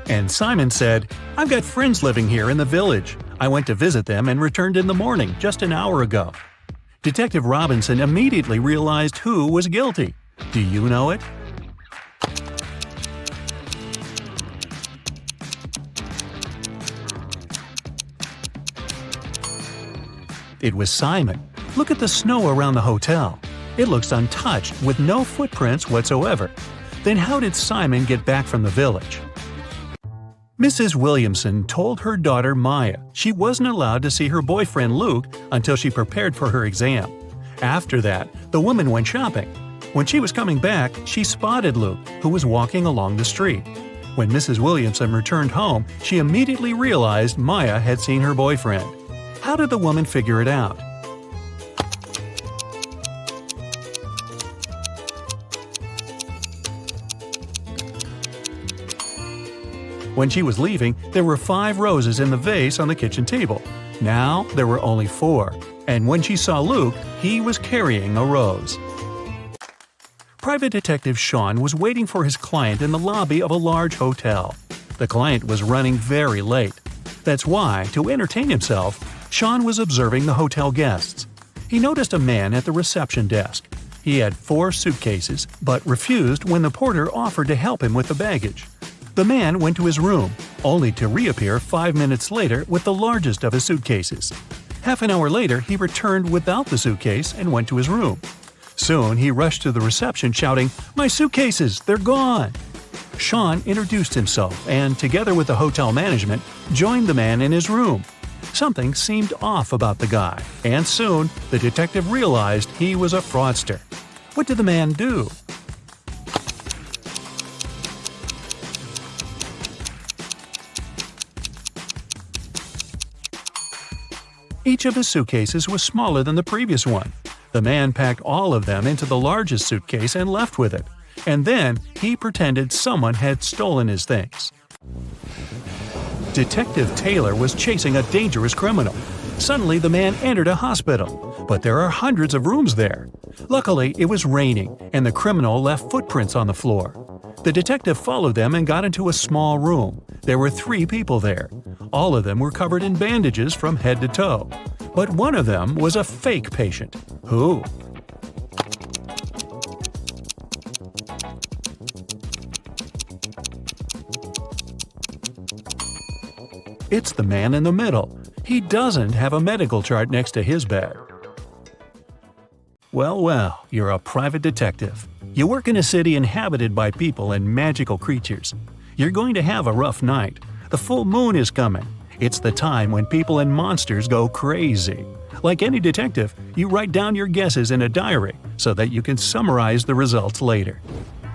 Speaker 1: And Simon said, "I've got friends living here in the village. I went to visit them and returned in the morning, just an hour ago." Detective Robinson immediately realized who was guilty. Do you know it? It was Simon. Look at the snow around the hotel. It looks untouched with no footprints whatsoever. Then how did Simon get back from the village? Mrs. Williamson told her daughter Maya she wasn't allowed to see her boyfriend Luke until she prepared for her exam. After that, the woman went shopping. When she was coming back, she spotted Luke, who was walking along the street. When Mrs. Williamson returned home, she immediately realized Maya had seen her boyfriend. How did the woman figure it out? When she was leaving, there were 5 roses in the vase on the kitchen table. Now there were only 4, and when she saw Luke, he was carrying a rose. Private Detective Sean was waiting for his client in the lobby of a large hotel. The client was running very late. That's why, to entertain himself, Sean was observing the hotel guests. He noticed a man at the reception desk. He had 4 suitcases, but refused when the porter offered to help him with the baggage. The man went to his room, only to reappear 5 minutes later with the largest of his suitcases. Half an hour later, he returned without the suitcase and went to his room. Soon, he rushed to the reception shouting, "My suitcases! They're gone!" Sean introduced himself and, together with the hotel management, joined the man in his room. Something seemed off about the guy, and soon the detective realized he was a fraudster. What did the man do? Each of his suitcases was smaller than the previous one. The man packed all of them into the largest suitcase and left with it. And then he pretended someone had stolen his things. Detective Taylor was chasing a dangerous criminal. Suddenly, the man entered a hospital, but there are hundreds of rooms there. Luckily, it was raining, and the criminal left footprints on the floor. The detective followed them and got into a small room. There were 3 people there. All of them were covered in bandages from head to toe. But one of them was a fake patient. Who? It's the man in the middle. He doesn't have a medical chart next to his bed. Well, you're a private detective. You work in a city inhabited by people and magical creatures. You're going to have a rough night. The full moon is coming. It's the time when people and monsters go crazy. Like any detective, you write down your guesses in a diary so that you can summarize the results later.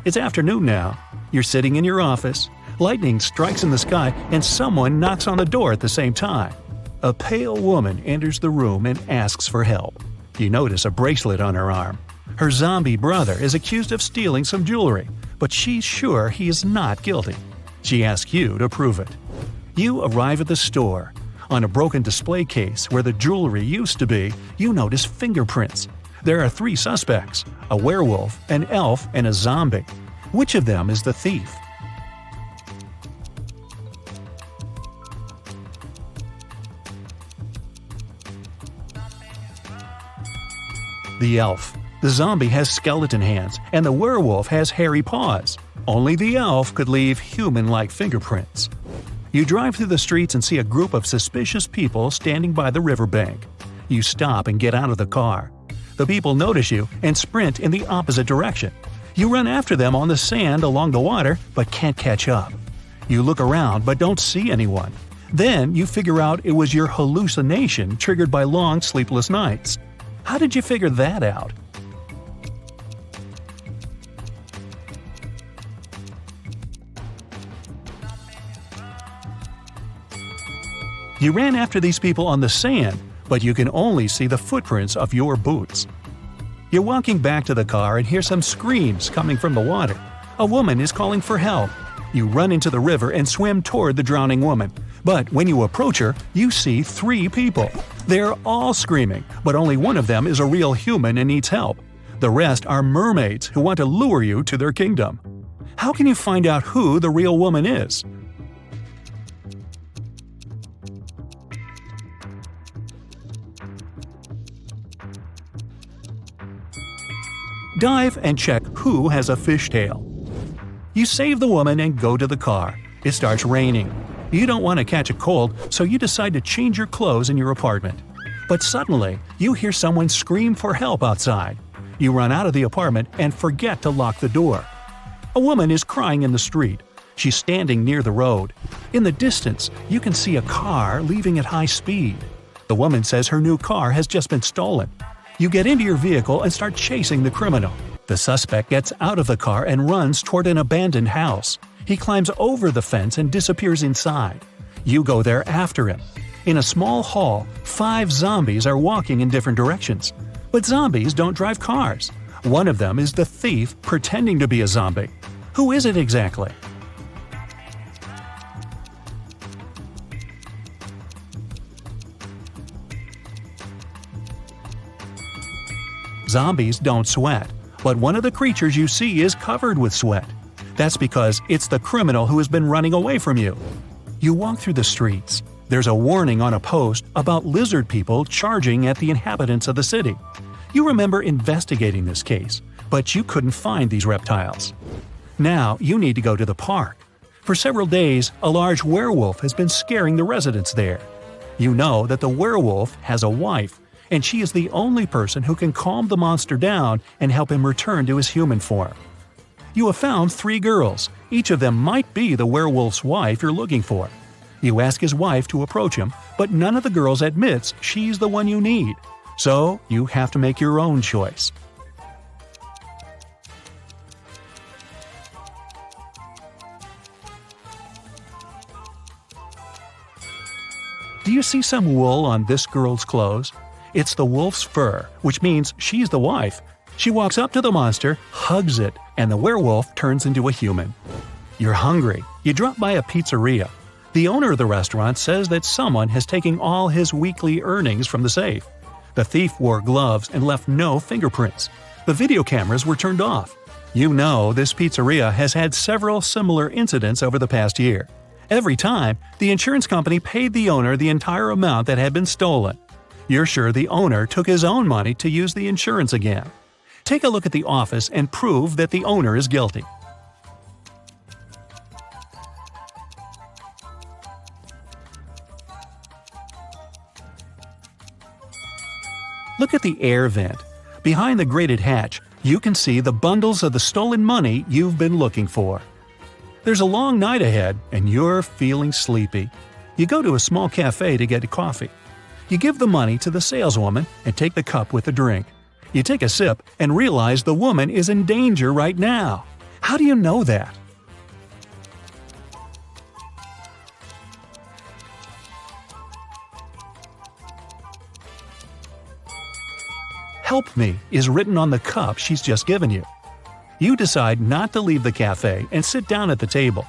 Speaker 1: It's afternoon now. You're sitting in your office. Lightning strikes in the sky and someone knocks on the door at the same time. A pale woman enters the room and asks for help. You notice a bracelet on her arm. Her zombie brother is accused of stealing some jewelry, but she's sure he is not guilty. She asks you to prove it. You arrive at the store. On a broken display case where the jewelry used to be, you notice fingerprints. There are 3 suspects: a werewolf, an elf, and a zombie. Which of them is the thief? The elf. The zombie has skeleton hands, and the werewolf has hairy paws. Only the elf could leave human-like fingerprints. You drive through the streets and see a group of suspicious people standing by the riverbank. You stop and get out of the car. The people notice you and sprint in the opposite direction. You run after them on the sand along the water, but can't catch up. You look around but don't see anyone. Then you figure out it was your hallucination triggered by long sleepless nights. How did you figure that out? You ran after these people on the sand, but you can only see the footprints of your boots. You're walking back to the car and hear some screams coming from the water. A woman is calling for help. You run into the river and swim toward the drowning woman. But when you approach her, you see 3 people. They're all screaming, but only one of them is a real human and needs help. The rest are mermaids who want to lure you to their kingdom. How can you find out who the real woman is? Dive and check who has a fishtail. You save the woman and go to the car. It starts raining. You don't want to catch a cold, so you decide to change your clothes in your apartment. But suddenly, you hear someone scream for help outside. You run out of the apartment and forget to lock the door. A woman is crying in the street. She's standing near the road. In the distance, you can see a car leaving at high speed. The woman says her new car has just been stolen. You get into your vehicle and start chasing the criminal. The suspect gets out of the car and runs toward an abandoned house. He climbs over the fence and disappears inside. You go there after him. In a small hall, 5 zombies are walking in different directions. But zombies don't drive cars. One of them is the thief pretending to be a zombie. Who is it exactly? Zombies don't sweat, but one of the creatures you see is covered with sweat. That's because it's the criminal who has been running away from you. You walk through the streets. There's a warning on a post about lizard people charging at the inhabitants of the city. You remember investigating this case, but you couldn't find these reptiles. Now you need to go to the park. For several days, a large werewolf has been scaring the residents there. You know that the werewolf has a wife, and she is the only person who can calm the monster down and help him return to his human form. You have found 3 girls. Each of them might be the werewolf's wife you're looking for. You ask his wife to approach him, but none of the girls admits she's the one you need. So you have to make your own choice. Do you see some wool on this girl's clothes? It's the wolf's fur, which means she's the wife. She walks up to the monster, hugs it, and the werewolf turns into a human. You're hungry. You drop by a pizzeria. The owner of the restaurant says that someone has taken all his weekly earnings from the safe. The thief wore gloves and left no fingerprints. The video cameras were turned off. You know this pizzeria has had several similar incidents over the past year. Every time, the insurance company paid the owner the entire amount that had been stolen. You're sure the owner took his own money to use the insurance again. Take a look at the office and prove that the owner is guilty. Look at the air vent. Behind the grated hatch, you can see the bundles of the stolen money you've been looking for. There's a long night ahead, and you're feeling sleepy. You go to a small cafe to get a coffee. You give the money to the saleswoman and take the cup with the drink. You take a sip and realize the woman is in danger right now. How do you know that? "Help me" is written on the cup she's just given you. You decide not to leave the cafe and sit down at the table.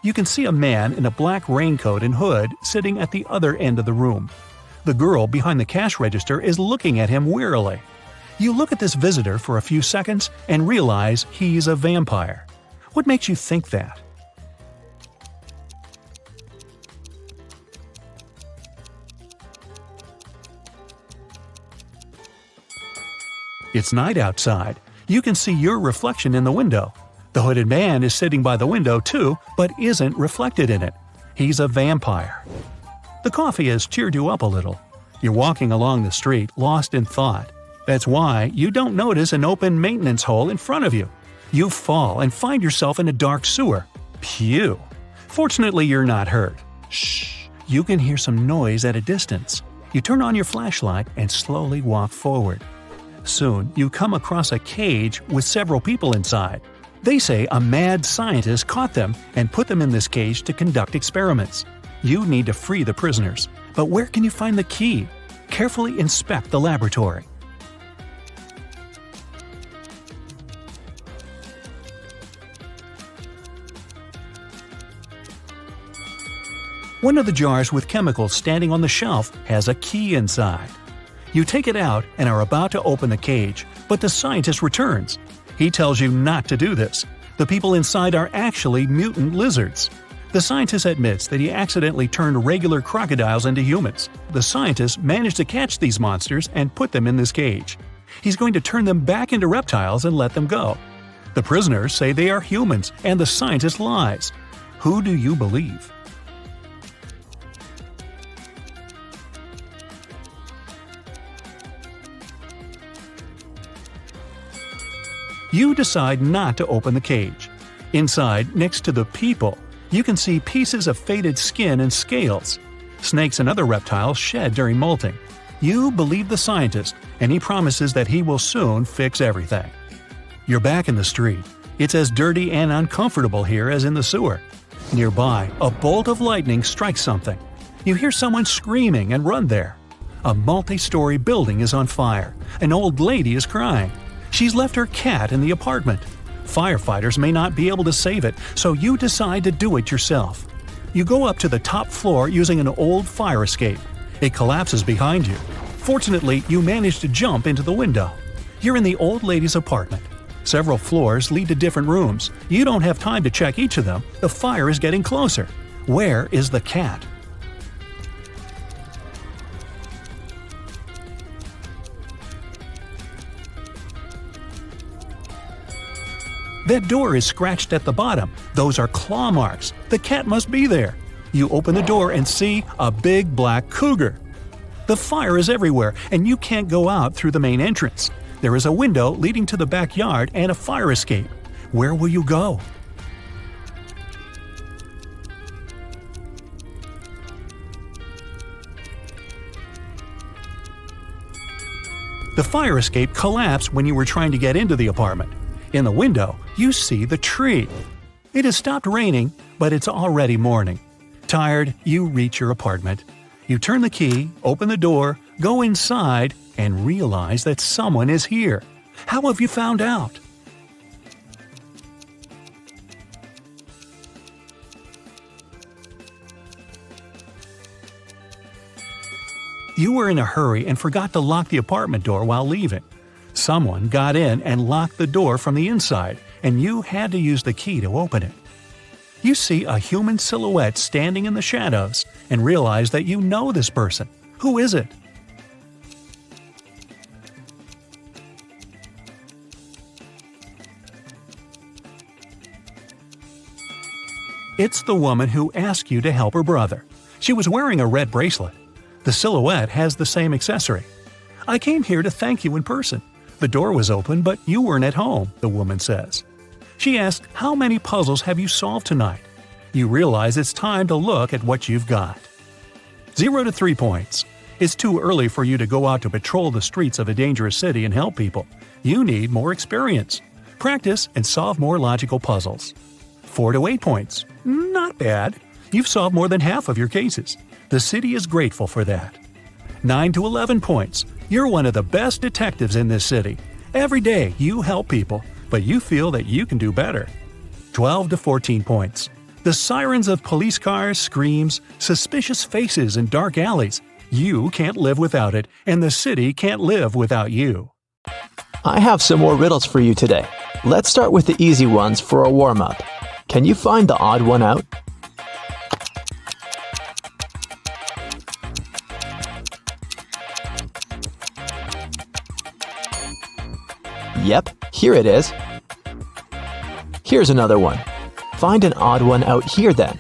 Speaker 1: You can see a man in a black raincoat and hood sitting at the other end of the room. The girl behind the cash register is looking at him wearily. You look at this visitor for a few seconds and realize he's a vampire. What makes you think that? It's night outside. You can see your reflection in the window. The hooded man is sitting by the window too, but isn't reflected in it. He's a vampire. The coffee has cheered you up a little. You're walking along the street, lost in thought. That's why you don't notice an open maintenance hole in front of you. You fall and find yourself in a dark sewer. Phew! Fortunately, you're not hurt. Shh! You can hear some noise at a distance. You turn on your flashlight and slowly walk forward. Soon, you come across a cage with several people inside. They say a mad scientist caught them and put them in this cage to conduct experiments. You need to free the prisoners. But where can you find the key? Carefully inspect the laboratory. One of the jars with chemicals standing on the shelf has a key inside. You take it out and are about to open the cage, but the scientist returns. He tells you not to do this. The people inside are actually mutant lizards. The scientist admits that he accidentally turned regular crocodiles into humans. The scientist managed to catch these monsters and put them in this cage. He's going to turn them back into reptiles and let them go. The prisoners say they are humans, and the scientist lies. Who do you believe? You decide not to open the cage. Inside, next to the people, you can see pieces of faded skin and scales. Snakes and other reptiles shed during molting. You believe the scientist, and he promises that he will soon fix everything. You're back in the street. It's as dirty and uncomfortable here as in the sewer. Nearby, a bolt of lightning strikes something. You hear someone screaming and run there. A multi-story building is on fire. An old lady is crying. She's left her cat in the apartment. Firefighters may not be able to save it, so you decide to do it yourself. You go up to the top floor using an old fire escape. It collapses behind you. Fortunately, you manage to jump into the window. You're in the old lady's apartment. Several floors lead to different rooms. You don't have time to check each of them. The fire is getting closer. Where is the cat? That door is scratched at the bottom. Those are claw marks. The cat must be there. You open the door and see a big black cougar. The fire is everywhere, and you can't go out through the main entrance. There is a window leading to the backyard and a fire escape. Where will you go? The fire escape collapsed when you were trying to get into the apartment. In the window, you see the tree. It has stopped raining, but it's already morning. Tired, you reach your apartment. You turn the key, open the door, go inside, and realize that someone is here. How have you found out? You were in a hurry and forgot to lock the apartment door while leaving. Someone got in and locked the door from the inside, and you had to use the key to open it. You see a human silhouette standing in the shadows and realize that you know this person. Who is it? It's the woman who asked you to help her brother. She was wearing a red bracelet. The silhouette has the same accessory. I came here to thank you in person. The door was open, but you weren't at home, the woman says. She asked, how many puzzles have you solved tonight? You realize it's time to look at what you've got. 0 to 3 points. It's too early for you to go out to patrol the streets of a dangerous city and help people. You need more experience. Practice and solve more logical puzzles. 4 to 8 points. Not bad. You've solved more than half of your cases. The city is grateful for that. 9 to 11 points. You're one of the best detectives in this city. Every day you help people, but you feel that you can do better. 12 to 14 points. The sirens of police cars, screams, suspicious faces in dark alleys. You can't live without it, and the city can't live without you.
Speaker 2: I have some more riddles for you today. Let's start with the easy ones for a warm-up. Can you find the odd one out? Yep, here it is. Here's another one. Find an odd one out here then.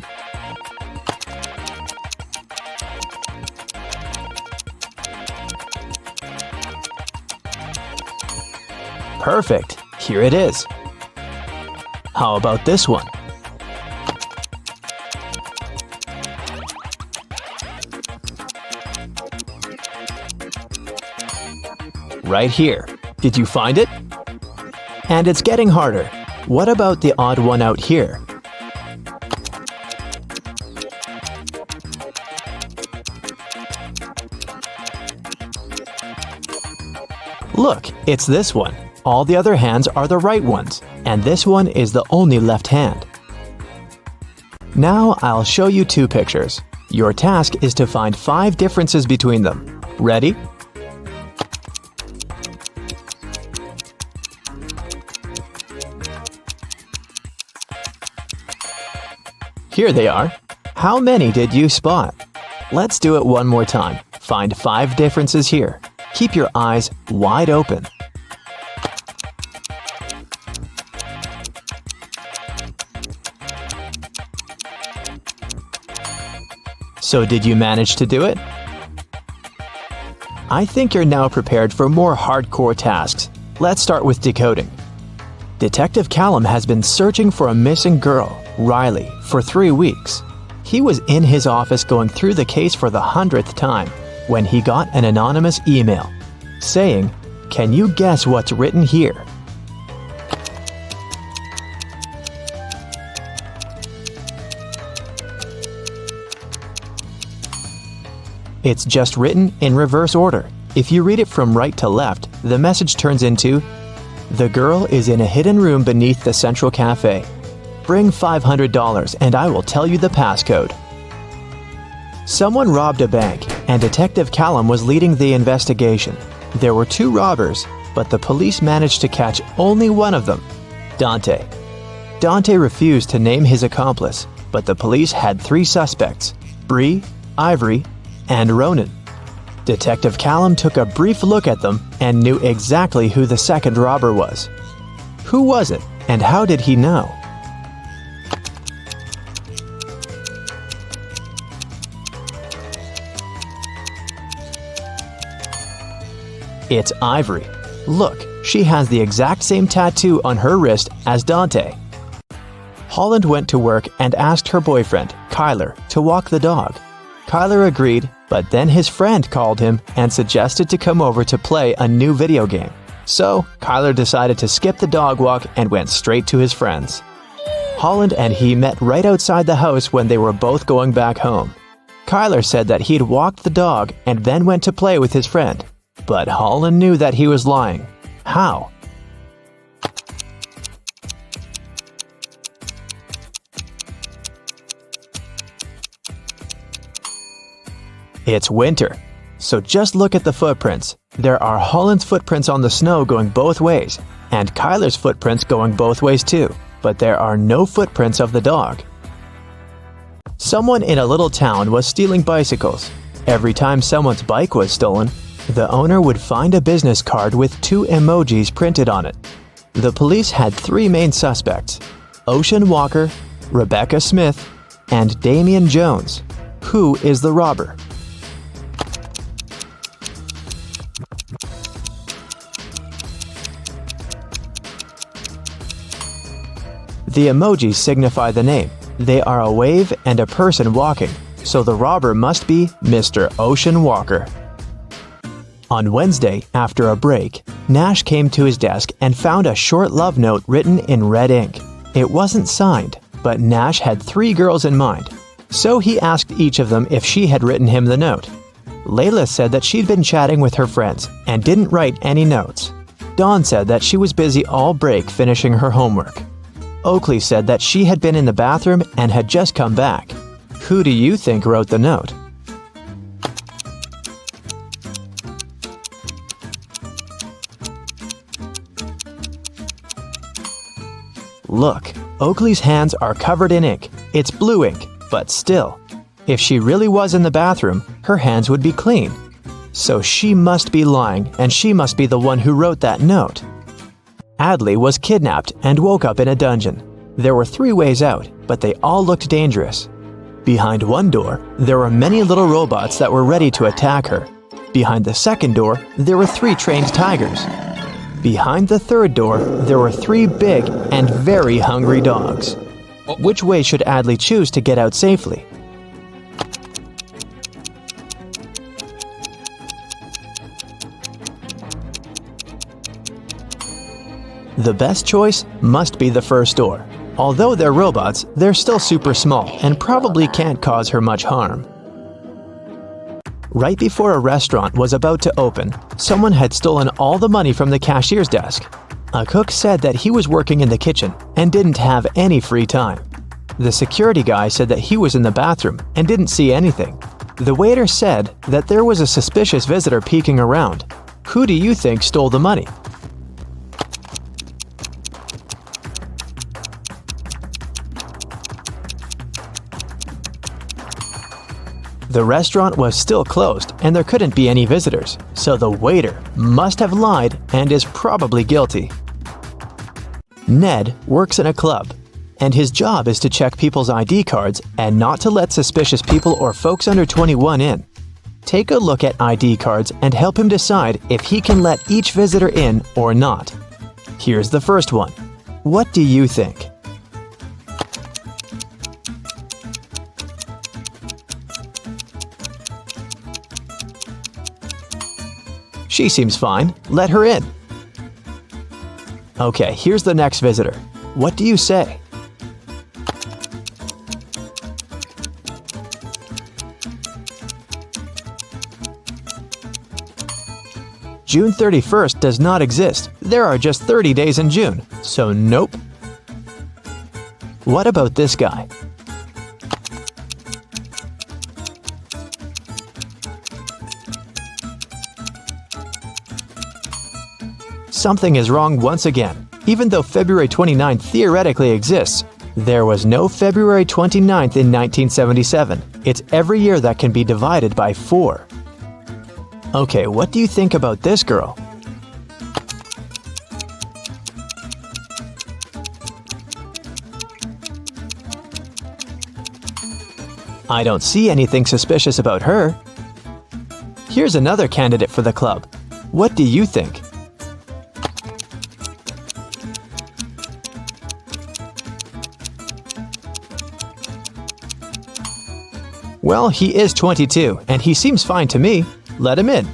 Speaker 2: Perfect, here it is. How about this one? Right here. Did you find it? And it's getting harder. What about the odd one out here? Look, it's this one. All the other hands are the right ones, and this one is the only left hand. Now I'll show you 2 pictures. Your task is to find 5 differences between them. Ready? Here they are. How many did you spot? Let's do it one more time. Find 5 differences here. Keep your eyes wide open. So did you manage to do it? I think you're now prepared for more hardcore tasks. Let's start with decoding. Detective Callum has been searching for a missing girl, Riley, for 3 weeks. He was in his office going through the case for the 100th time when he got an anonymous email saying, "Can you guess what's written here?" It's just written in reverse order. If you read it from right to left, the message turns into, "The girl is in a hidden room beneath the Central Cafe. Bring $500 and I will tell you the passcode." Someone robbed a bank, and Detective Callum was leading the investigation. There were 2 robbers, but the police managed to catch only one of them, Dante. Dante refused to name his accomplice, but the police had 3 suspects, Bree, Ivory, and Ronan. Detective Callum took a brief look at them and knew exactly who the second robber was. Who was it, And how did he know? It's Ivory. Look, she has the exact same tattoo on her wrist as Dante. Holland went to work and asked her boyfriend, Kyler, to walk the dog. Kyler agreed, but then his friend called him and suggested to come over to play a new video game. So, Kyler decided to skip the dog walk and went straight to his friends. Holland and he met right outside the house when they were both going back home. Kyler said that he'd walked the dog and then went to play with his friend. But Holland knew that he was lying. How? It's winter. So just look at the footprints. There are Holland's footprints on the snow going both ways, and Kyler's footprints going both ways too, but there are no footprints of the dog. Someone in a little town was stealing bicycles. Every time someone's bike was stolen, the owner would find a business card with 2 emojis printed on it. The police had 3 main suspects: Ocean Walker, Rebecca Smith, and Damian Jones. Who is the robber? The emojis signify the name. They are a wave and a person walking, so the robber must be Mr. Ocean Walker. On Wednesday, after a break, Nash came to his desk and found a short love note written in red ink. It wasn't signed, but Nash had 3 girls in mind, so he asked each of them if she had written him the note. Layla said that she'd been chatting with her friends and didn't write any notes. Dawn said that she was busy all break finishing her homework. Oakley said that she had been in the bathroom and had just come back. Who do you think wrote the note? Look, Oakley's hands are covered in ink. It's blue ink, but still. If she really was in the bathroom, her hands would be clean. So she must be lying, and she must be the one who wrote that note. Adley was kidnapped and woke up in a dungeon. There were 3 ways out, but they all looked dangerous. Behind one door, there were many little robots that were ready to attack her. Behind the second door, there were 3 trained tigers. Behind the third door, there were 3 big and very hungry dogs. Which way should Adley choose to get out safely? The best choice must be the first door. Although they're robots, they're still super small and probably can't cause her much harm. Right before a restaurant was about to open, someone had stolen all the money from the cashier's desk. A cook said that he was working in the kitchen and didn't have any free time. The security guy said that he was in the bathroom and didn't see anything. The waiter said that there was a suspicious visitor peeking around. Who do you think stole the money? The restaurant was still closed and there couldn't be any visitors, so the waiter must have lied and is probably guilty. Ned works in a club, and his job is to check people's ID cards and not to let suspicious people or folks under 21 in. Take a look at ID cards and help him decide if he can let each visitor in or not. Here's the first one. What do you think? She seems fine. Let her in. Okay, here's the next visitor. What do you say? June 31st does not exist. There are just 30 days in June, so nope. What about this guy? Something is wrong once again. Even though February 29th theoretically exists, there was no February 29th in 1977. It's every year that can be divided by 4. Okay, what do you think about this girl?
Speaker 5: I don't see anything suspicious about her. Here's another candidate for the club. What do you think? Well, he is 22, and he seems fine to me. Let him in.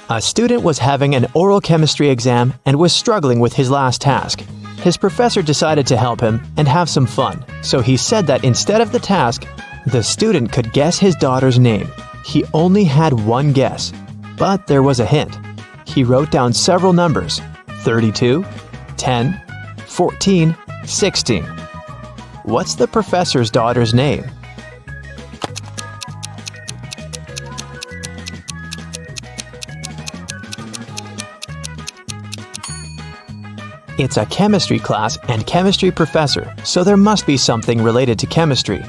Speaker 5: A student was having an oral chemistry exam and was struggling with his last task. His professor decided to help him and have some fun, so he said that instead of the task, the student could guess his daughter's name. He only had one guess, but there was a hint. He wrote down several numbers: 32, 10, 14, 16. What's the professor's daughter's name? It's a chemistry class and chemistry professor, so there must be something related to chemistry.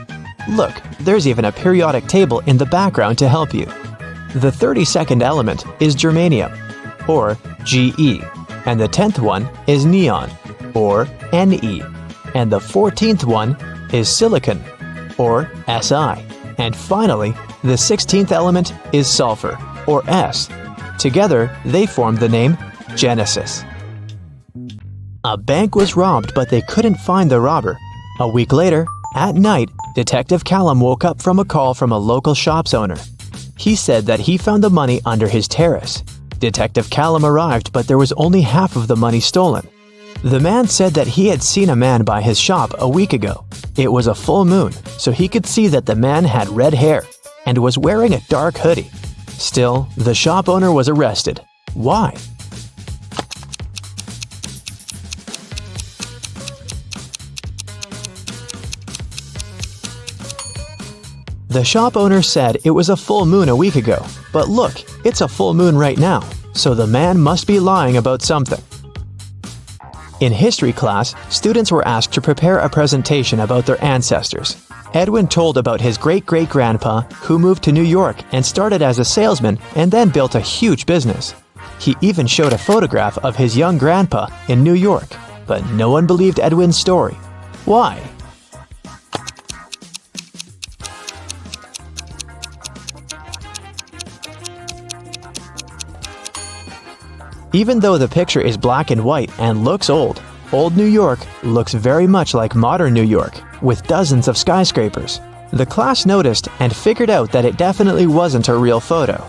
Speaker 5: Look, there's even a periodic table in the background to help you. The 32nd element is germanium, or Ge, and the 10th one is neon, or Ne, and the 14th one is silicon, or Si, and finally, the 16th element is sulfur, or S. Together, they form the name Genesis. A bank was robbed, but they couldn't find the robber. A week later, at night, Detective Callum woke up from a call from a local shop's owner. He said that he found the money under his terrace. Detective Callum arrived, but there was only half of the money stolen. The man said that he had seen a man by his shop a week ago. It was a full moon, so he could see that the man had red hair and was wearing a dark hoodie. Still, the shop owner was arrested. Why? The shop owner said it was a full moon a week ago, but look, it's a full moon right now, so the man must be lying about something. In history class, students were asked to prepare a presentation about their ancestors. Edwin told about his great-great-grandpa who moved to New York and started as a salesman and then built a huge business. He even showed a photograph of his young grandpa in New York, but no one believed Edwin's story. Why? Even though the picture is black and white and looks old, old New York looks very much like modern New York, with dozens of skyscrapers. The class noticed and figured out that it definitely wasn't a real photo.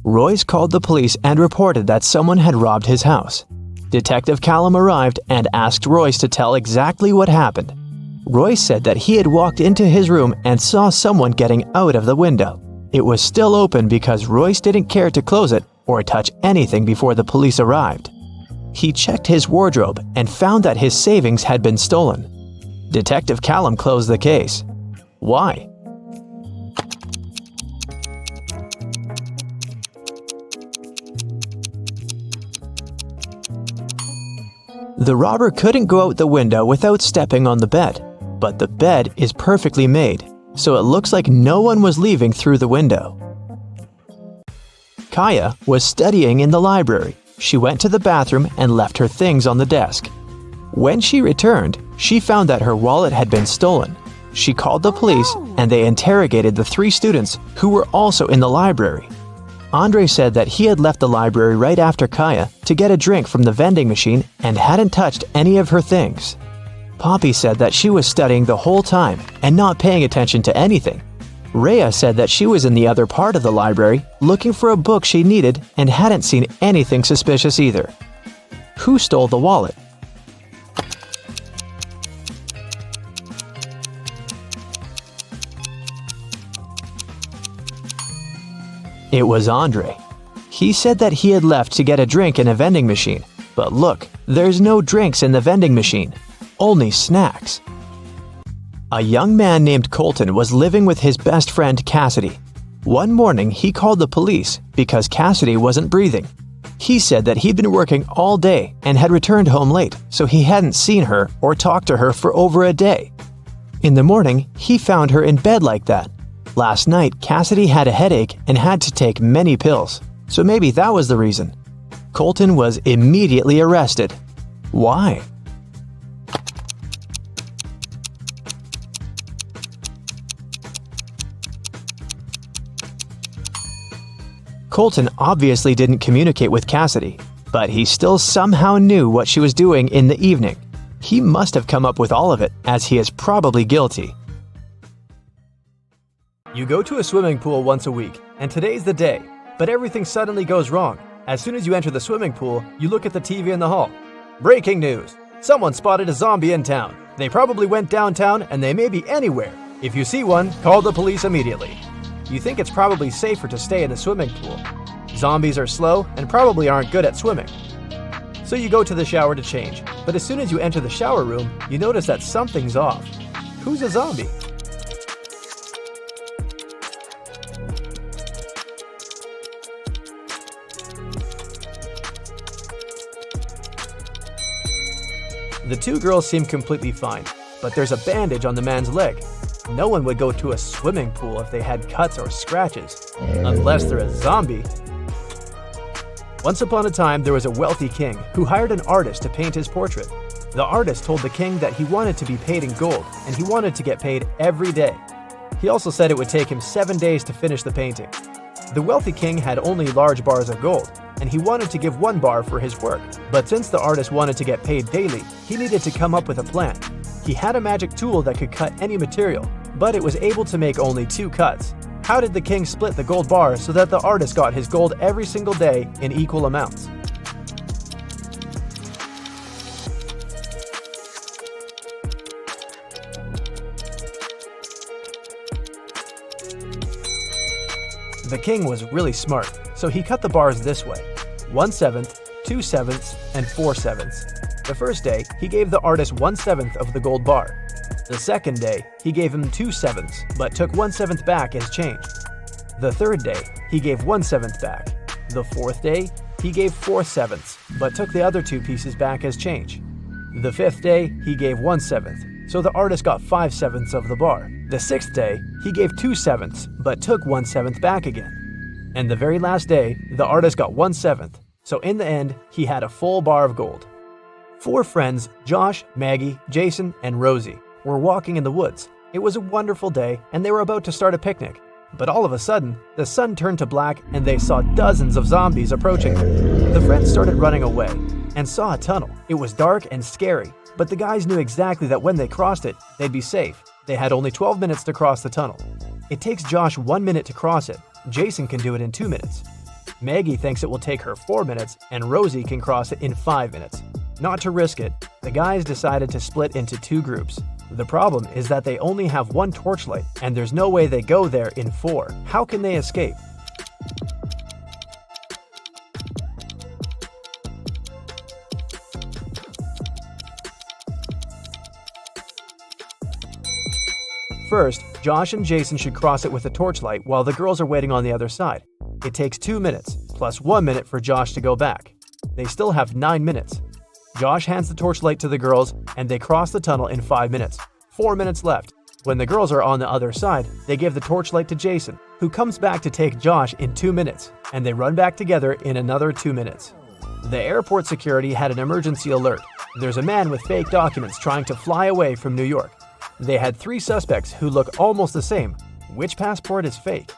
Speaker 5: Royce called the police and reported that someone had robbed his house. Detective Callum arrived and asked Royce to tell exactly what happened. Royce said that he had walked into his room and saw someone getting out of the window. It was still open because Royce didn't care to close it or touch anything before the police arrived. He checked his wardrobe and found that his savings had been stolen. Detective Callum closed the case. Why? The robber couldn't go out the window without stepping on the bed, but the bed is perfectly made, so it looks like no one was leaving through the window. Kaya was studying in the library. She went to the bathroom and left her things on the desk. When she returned, she found that her wallet had been stolen. She called the police and they interrogated the 3 students who were also in the library. Andre said that he had left the library right after Kaya to get a drink from the vending machine and hadn't touched any of her things. Poppy said that she was studying the whole time and not paying attention to anything. Rhea said that she was in the other part of the library looking for a book she needed and hadn't seen anything suspicious either. Who stole the wallet? It was Andre. He said that he had left to get a drink in a vending machine, but look, there's no drinks in the vending machine, only snacks. A young man named Colton was living with his best friend Cassidy. One morning, he called the police because Cassidy wasn't breathing. He said that he'd been working all day and had returned home late, so he hadn't seen her or talked to her for over a day. In the morning, he found her in bed like that. Last night, Cassidy had a headache and had to take many pills, so maybe that was the reason. Colton was immediately arrested. Why?
Speaker 2: Colton obviously didn't communicate with Cassidy, but he still somehow knew what she was doing in the evening. He must have come up with all of it, as he is probably guilty. You go to a swimming pool once a week, and today's the day, but everything suddenly goes wrong. As soon as you enter the swimming pool, you look at the TV in the hall. Breaking news! Someone spotted a zombie in town. They probably went downtown, and they may be anywhere. If you see one, call the police immediately. You think it's probably safer to stay in the swimming pool. Zombies are slow and probably aren't good at swimming. So you go to the shower to change, but as soon as you enter the shower room, you notice that something's off. Who's a zombie? The two girls seem completely fine, but there's a bandage on the man's leg. No one would go to a swimming pool if they had cuts or scratches, unless they're a zombie. Once upon a time, there was a wealthy king who hired an artist to paint his portrait. The artist told the king that he wanted to be paid in gold, and he wanted to get paid every day. He also said it would take him 7 days to finish the painting. The wealthy king had only large bars of gold, and he wanted to give 1 bar for his work. But since the artist wanted to get paid daily, he needed to come up with a plan. He had a magic tool that could cut any material, but it was able to make only 2 cuts. How did the king split the gold bar so that the artist got his gold every single day in equal amounts? The king was really smart, so he cut the bars this way: 1/7, 2/7, and 4/7. The first day, he gave the artist 1/7 of the gold bar. The second day, he gave him 2/7, but took 1/7 back as change. The third day, he gave 1/7 back. The fourth day, he gave 4/7, but took the other 2 pieces back as change. The fifth day, he gave 1/7, so the artist got 5/7 of the bar. The sixth day, he gave 2/7, but took 1/7 back again. And the very last day, the artist got 1/7, so in the end, he had a full bar of gold. 4 friends, Josh, Maggie, Jason, and Rosie, were walking in the woods. It was a wonderful day, and they were about to start a picnic. But all of a sudden, the sun turned to black and they saw dozens of zombies approaching them. The friends started running away and saw a tunnel. It was dark and scary, but the guys knew exactly that when they crossed it, they'd be safe. They had only 12 minutes to cross the tunnel. It takes Josh 1 minute to cross it. Jason can do it in 2 minutes. Maggie thinks it will take her 4 minutes, and Rosie can cross it in 5 minutes. Not to risk it, the guys decided to split into 2 groups. The problem is that they only have 1 torchlight, and there's no way they go there in 4. How can they escape? First, Josh and Jason should cross it with a torchlight while the girls are waiting on the other side. It takes 2 minutes, plus 1 minute for Josh to go back. They still have 9 minutes. Josh hands the torchlight to the girls, and they cross the tunnel in 5 minutes. 4 minutes left. When the girls are on the other side, they give the torchlight to Jason, who comes back to take Josh in 2 minutes, and they run back together in another 2 minutes. The airport security had an emergency alert. There's a man with fake documents trying to fly away from New York. They had 3 suspects who look almost the same. Which passport is fake?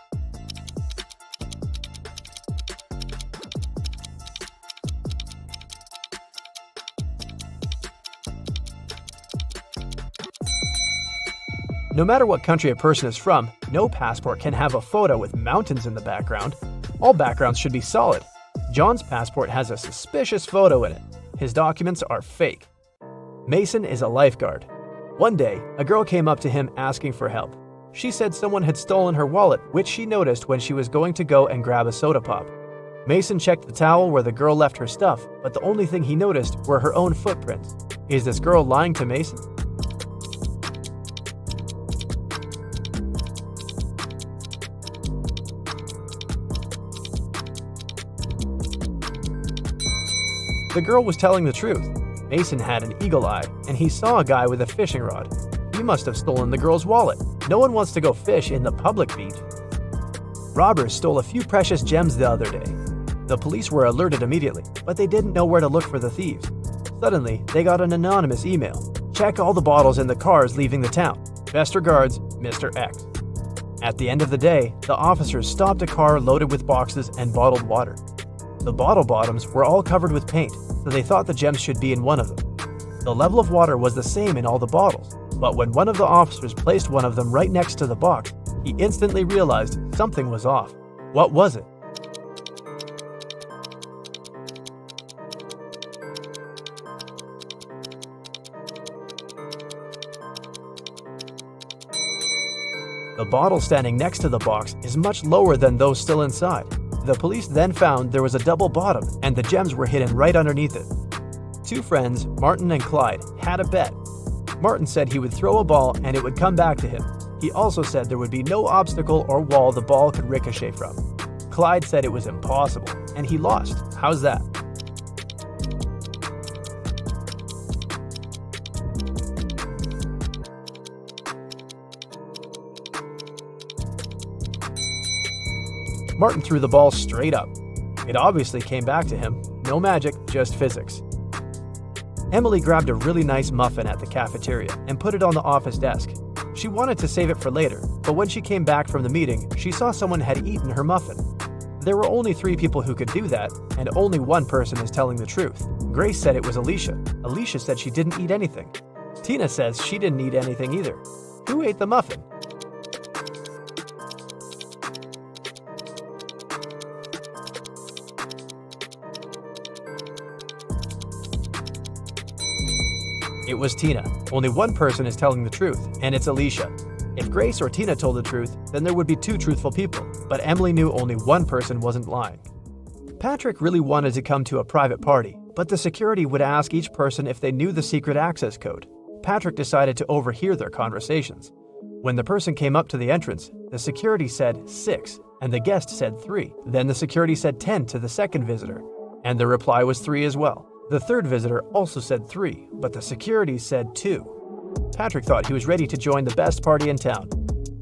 Speaker 2: No matter what country a person is from, no passport can have a photo with mountains in the background. All backgrounds should be solid. John's passport has a suspicious photo in it. His documents are fake. Mason is a lifeguard. One day, a girl came up to him asking for help. She said someone had stolen her wallet, which she noticed when she was going to go and grab a soda pop. Mason checked the towel where the girl left her stuff, but the only thing he noticed were her own footprints. Is this girl lying to Mason? The girl was telling the truth. Mason had an eagle eye, and he saw a guy with a fishing rod. He must have stolen the girl's wallet. No one wants to go fish in the public beach. Robbers stole a few precious gems the other day. The police were alerted immediately, but they didn't know where to look for the thieves. Suddenly, they got an anonymous email. Check all the bottles in the cars leaving the town. Best regards, Mr. X. At the end of the day, the officers stopped a car loaded with boxes and bottled water. The bottle bottoms were all covered with paint, so they thought the gems should be in one of them. The level of water was the same in all the bottles, but when one of the officers placed one of them right next to the box, he instantly realized something was off. What was it? The bottle standing next to the box is much lower than those still inside. The police then found there was a double bottom and the gems were hidden right underneath it. Two friends, Martin and Clyde, had a bet. Martin said he would throw a ball and it would come back to him. He also said there would be no obstacle or wall the ball could ricochet from. Clyde said it was impossible, and he lost. How's that? Martin threw the ball straight up. It obviously came back to him. No magic, just physics. Emily grabbed a really nice muffin at the cafeteria and put it on the office desk. She wanted to save it for later, but when she came back from the meeting, she saw someone had eaten her muffin. There were only 3 people who could do that, and only one person is telling the truth. Grace said it was Alicia. Alicia said she didn't eat anything. Tina says she didn't eat anything either. Who ate the muffin? It was Tina. Only one person is telling the truth, and it's Alicia. If Grace or Tina told the truth, then there would be 2 truthful people, but Emily knew only one person wasn't lying. Patrick really wanted to come to a private party, but the security would ask each person if they knew the secret access code. Patrick decided to overhear their conversations. When the person came up to the entrance, the security said 6, and the guest said 3. Then the security said 10 to the second visitor, and the reply was 3 as well. The third visitor also said 3, but the security said 2. Patrick thought he was ready to join the best party in town.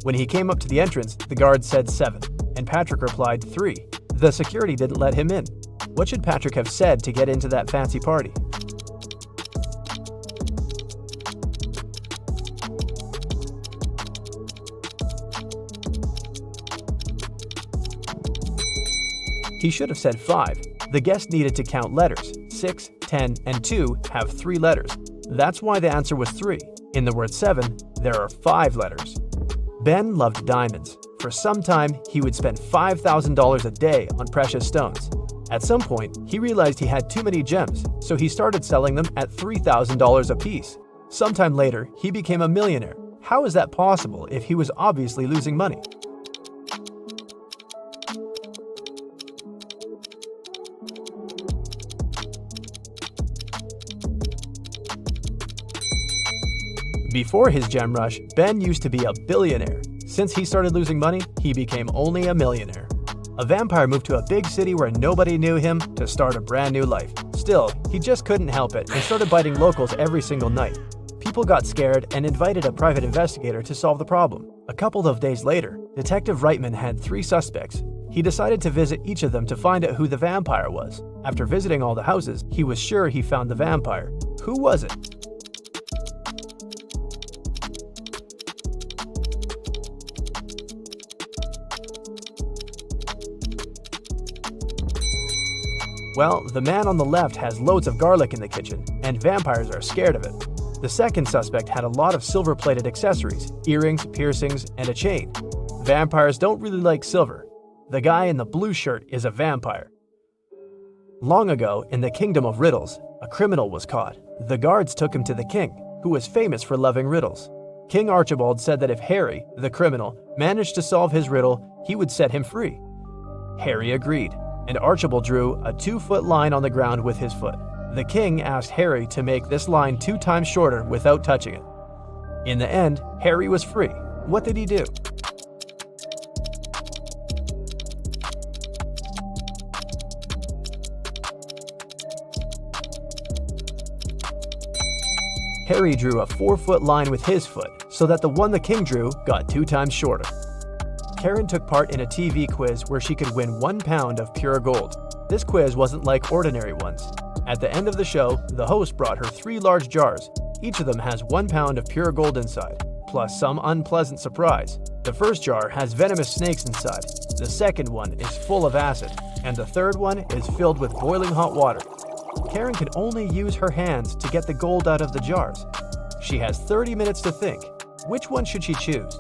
Speaker 2: When he came up to the entrance, the guard said 7, and Patrick replied 3. The security didn't let him in. What should Patrick have said to get into that fancy party? He should have said 5. The guest needed to count letters. 6, 10, and 2 have 3 letters. That's why the answer was 3. In the word 7, there are 5 letters. Ben loved diamonds. For some time, he would spend $5,000 a day on precious stones. At some point, he realized he had too many gems, so he started selling them at $3,000 a piece. Sometime later, he became a millionaire. How is that possible if he was obviously losing money? Before his gem rush, Ben used to be a billionaire. Since he started losing money, he became only a millionaire. A vampire moved to a big city where nobody knew him to start a brand new life. Still, he just couldn't help it and started biting locals every single night. People got scared and invited a private investigator to solve the problem. A couple of days later, Detective Reitman had 3 suspects. He decided to visit each of them to find out who the vampire was. After visiting all the houses, he was sure he found the vampire. Who was it? Well, the man on the left has loads of garlic in the kitchen, and vampires are scared of it. The second suspect had a lot of silver-plated accessories, earrings, piercings, and a chain. Vampires don't really like silver. The guy in the blue shirt is a vampire. Long ago, in the kingdom of Riddles, a criminal was caught. The guards took him to the king, who was famous for loving riddles. King Archibald said that if Harry, the criminal, managed to solve his riddle, he would set him free. Harry agreed, and Archibald drew a 2-foot line on the ground with his foot. The king asked Harry to make this line 2 times shorter without touching it. In the end, Harry was free. What did he do? Harry drew a 4-foot line with his foot, so that the one the king drew got 2 times shorter. Karen took part in a TV quiz where she could win 1 pound of pure gold. This quiz wasn't like ordinary ones. At the end of the show, the host brought her 3 large jars. Each of them has 1 pound of pure gold inside, plus some unpleasant surprise. The first jar has venomous snakes inside, the second one is full of acid, and the third one is filled with boiling hot water. Karen can only use her hands to get the gold out of the jars. She has 30 minutes to think. Which one should she choose?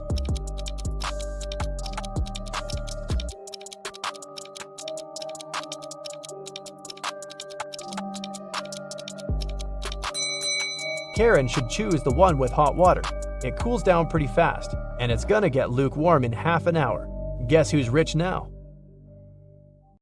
Speaker 2: Karen should choose the one with hot water. It cools down pretty fast, and it's gonna get lukewarm in half an hour. Guess who's rich now?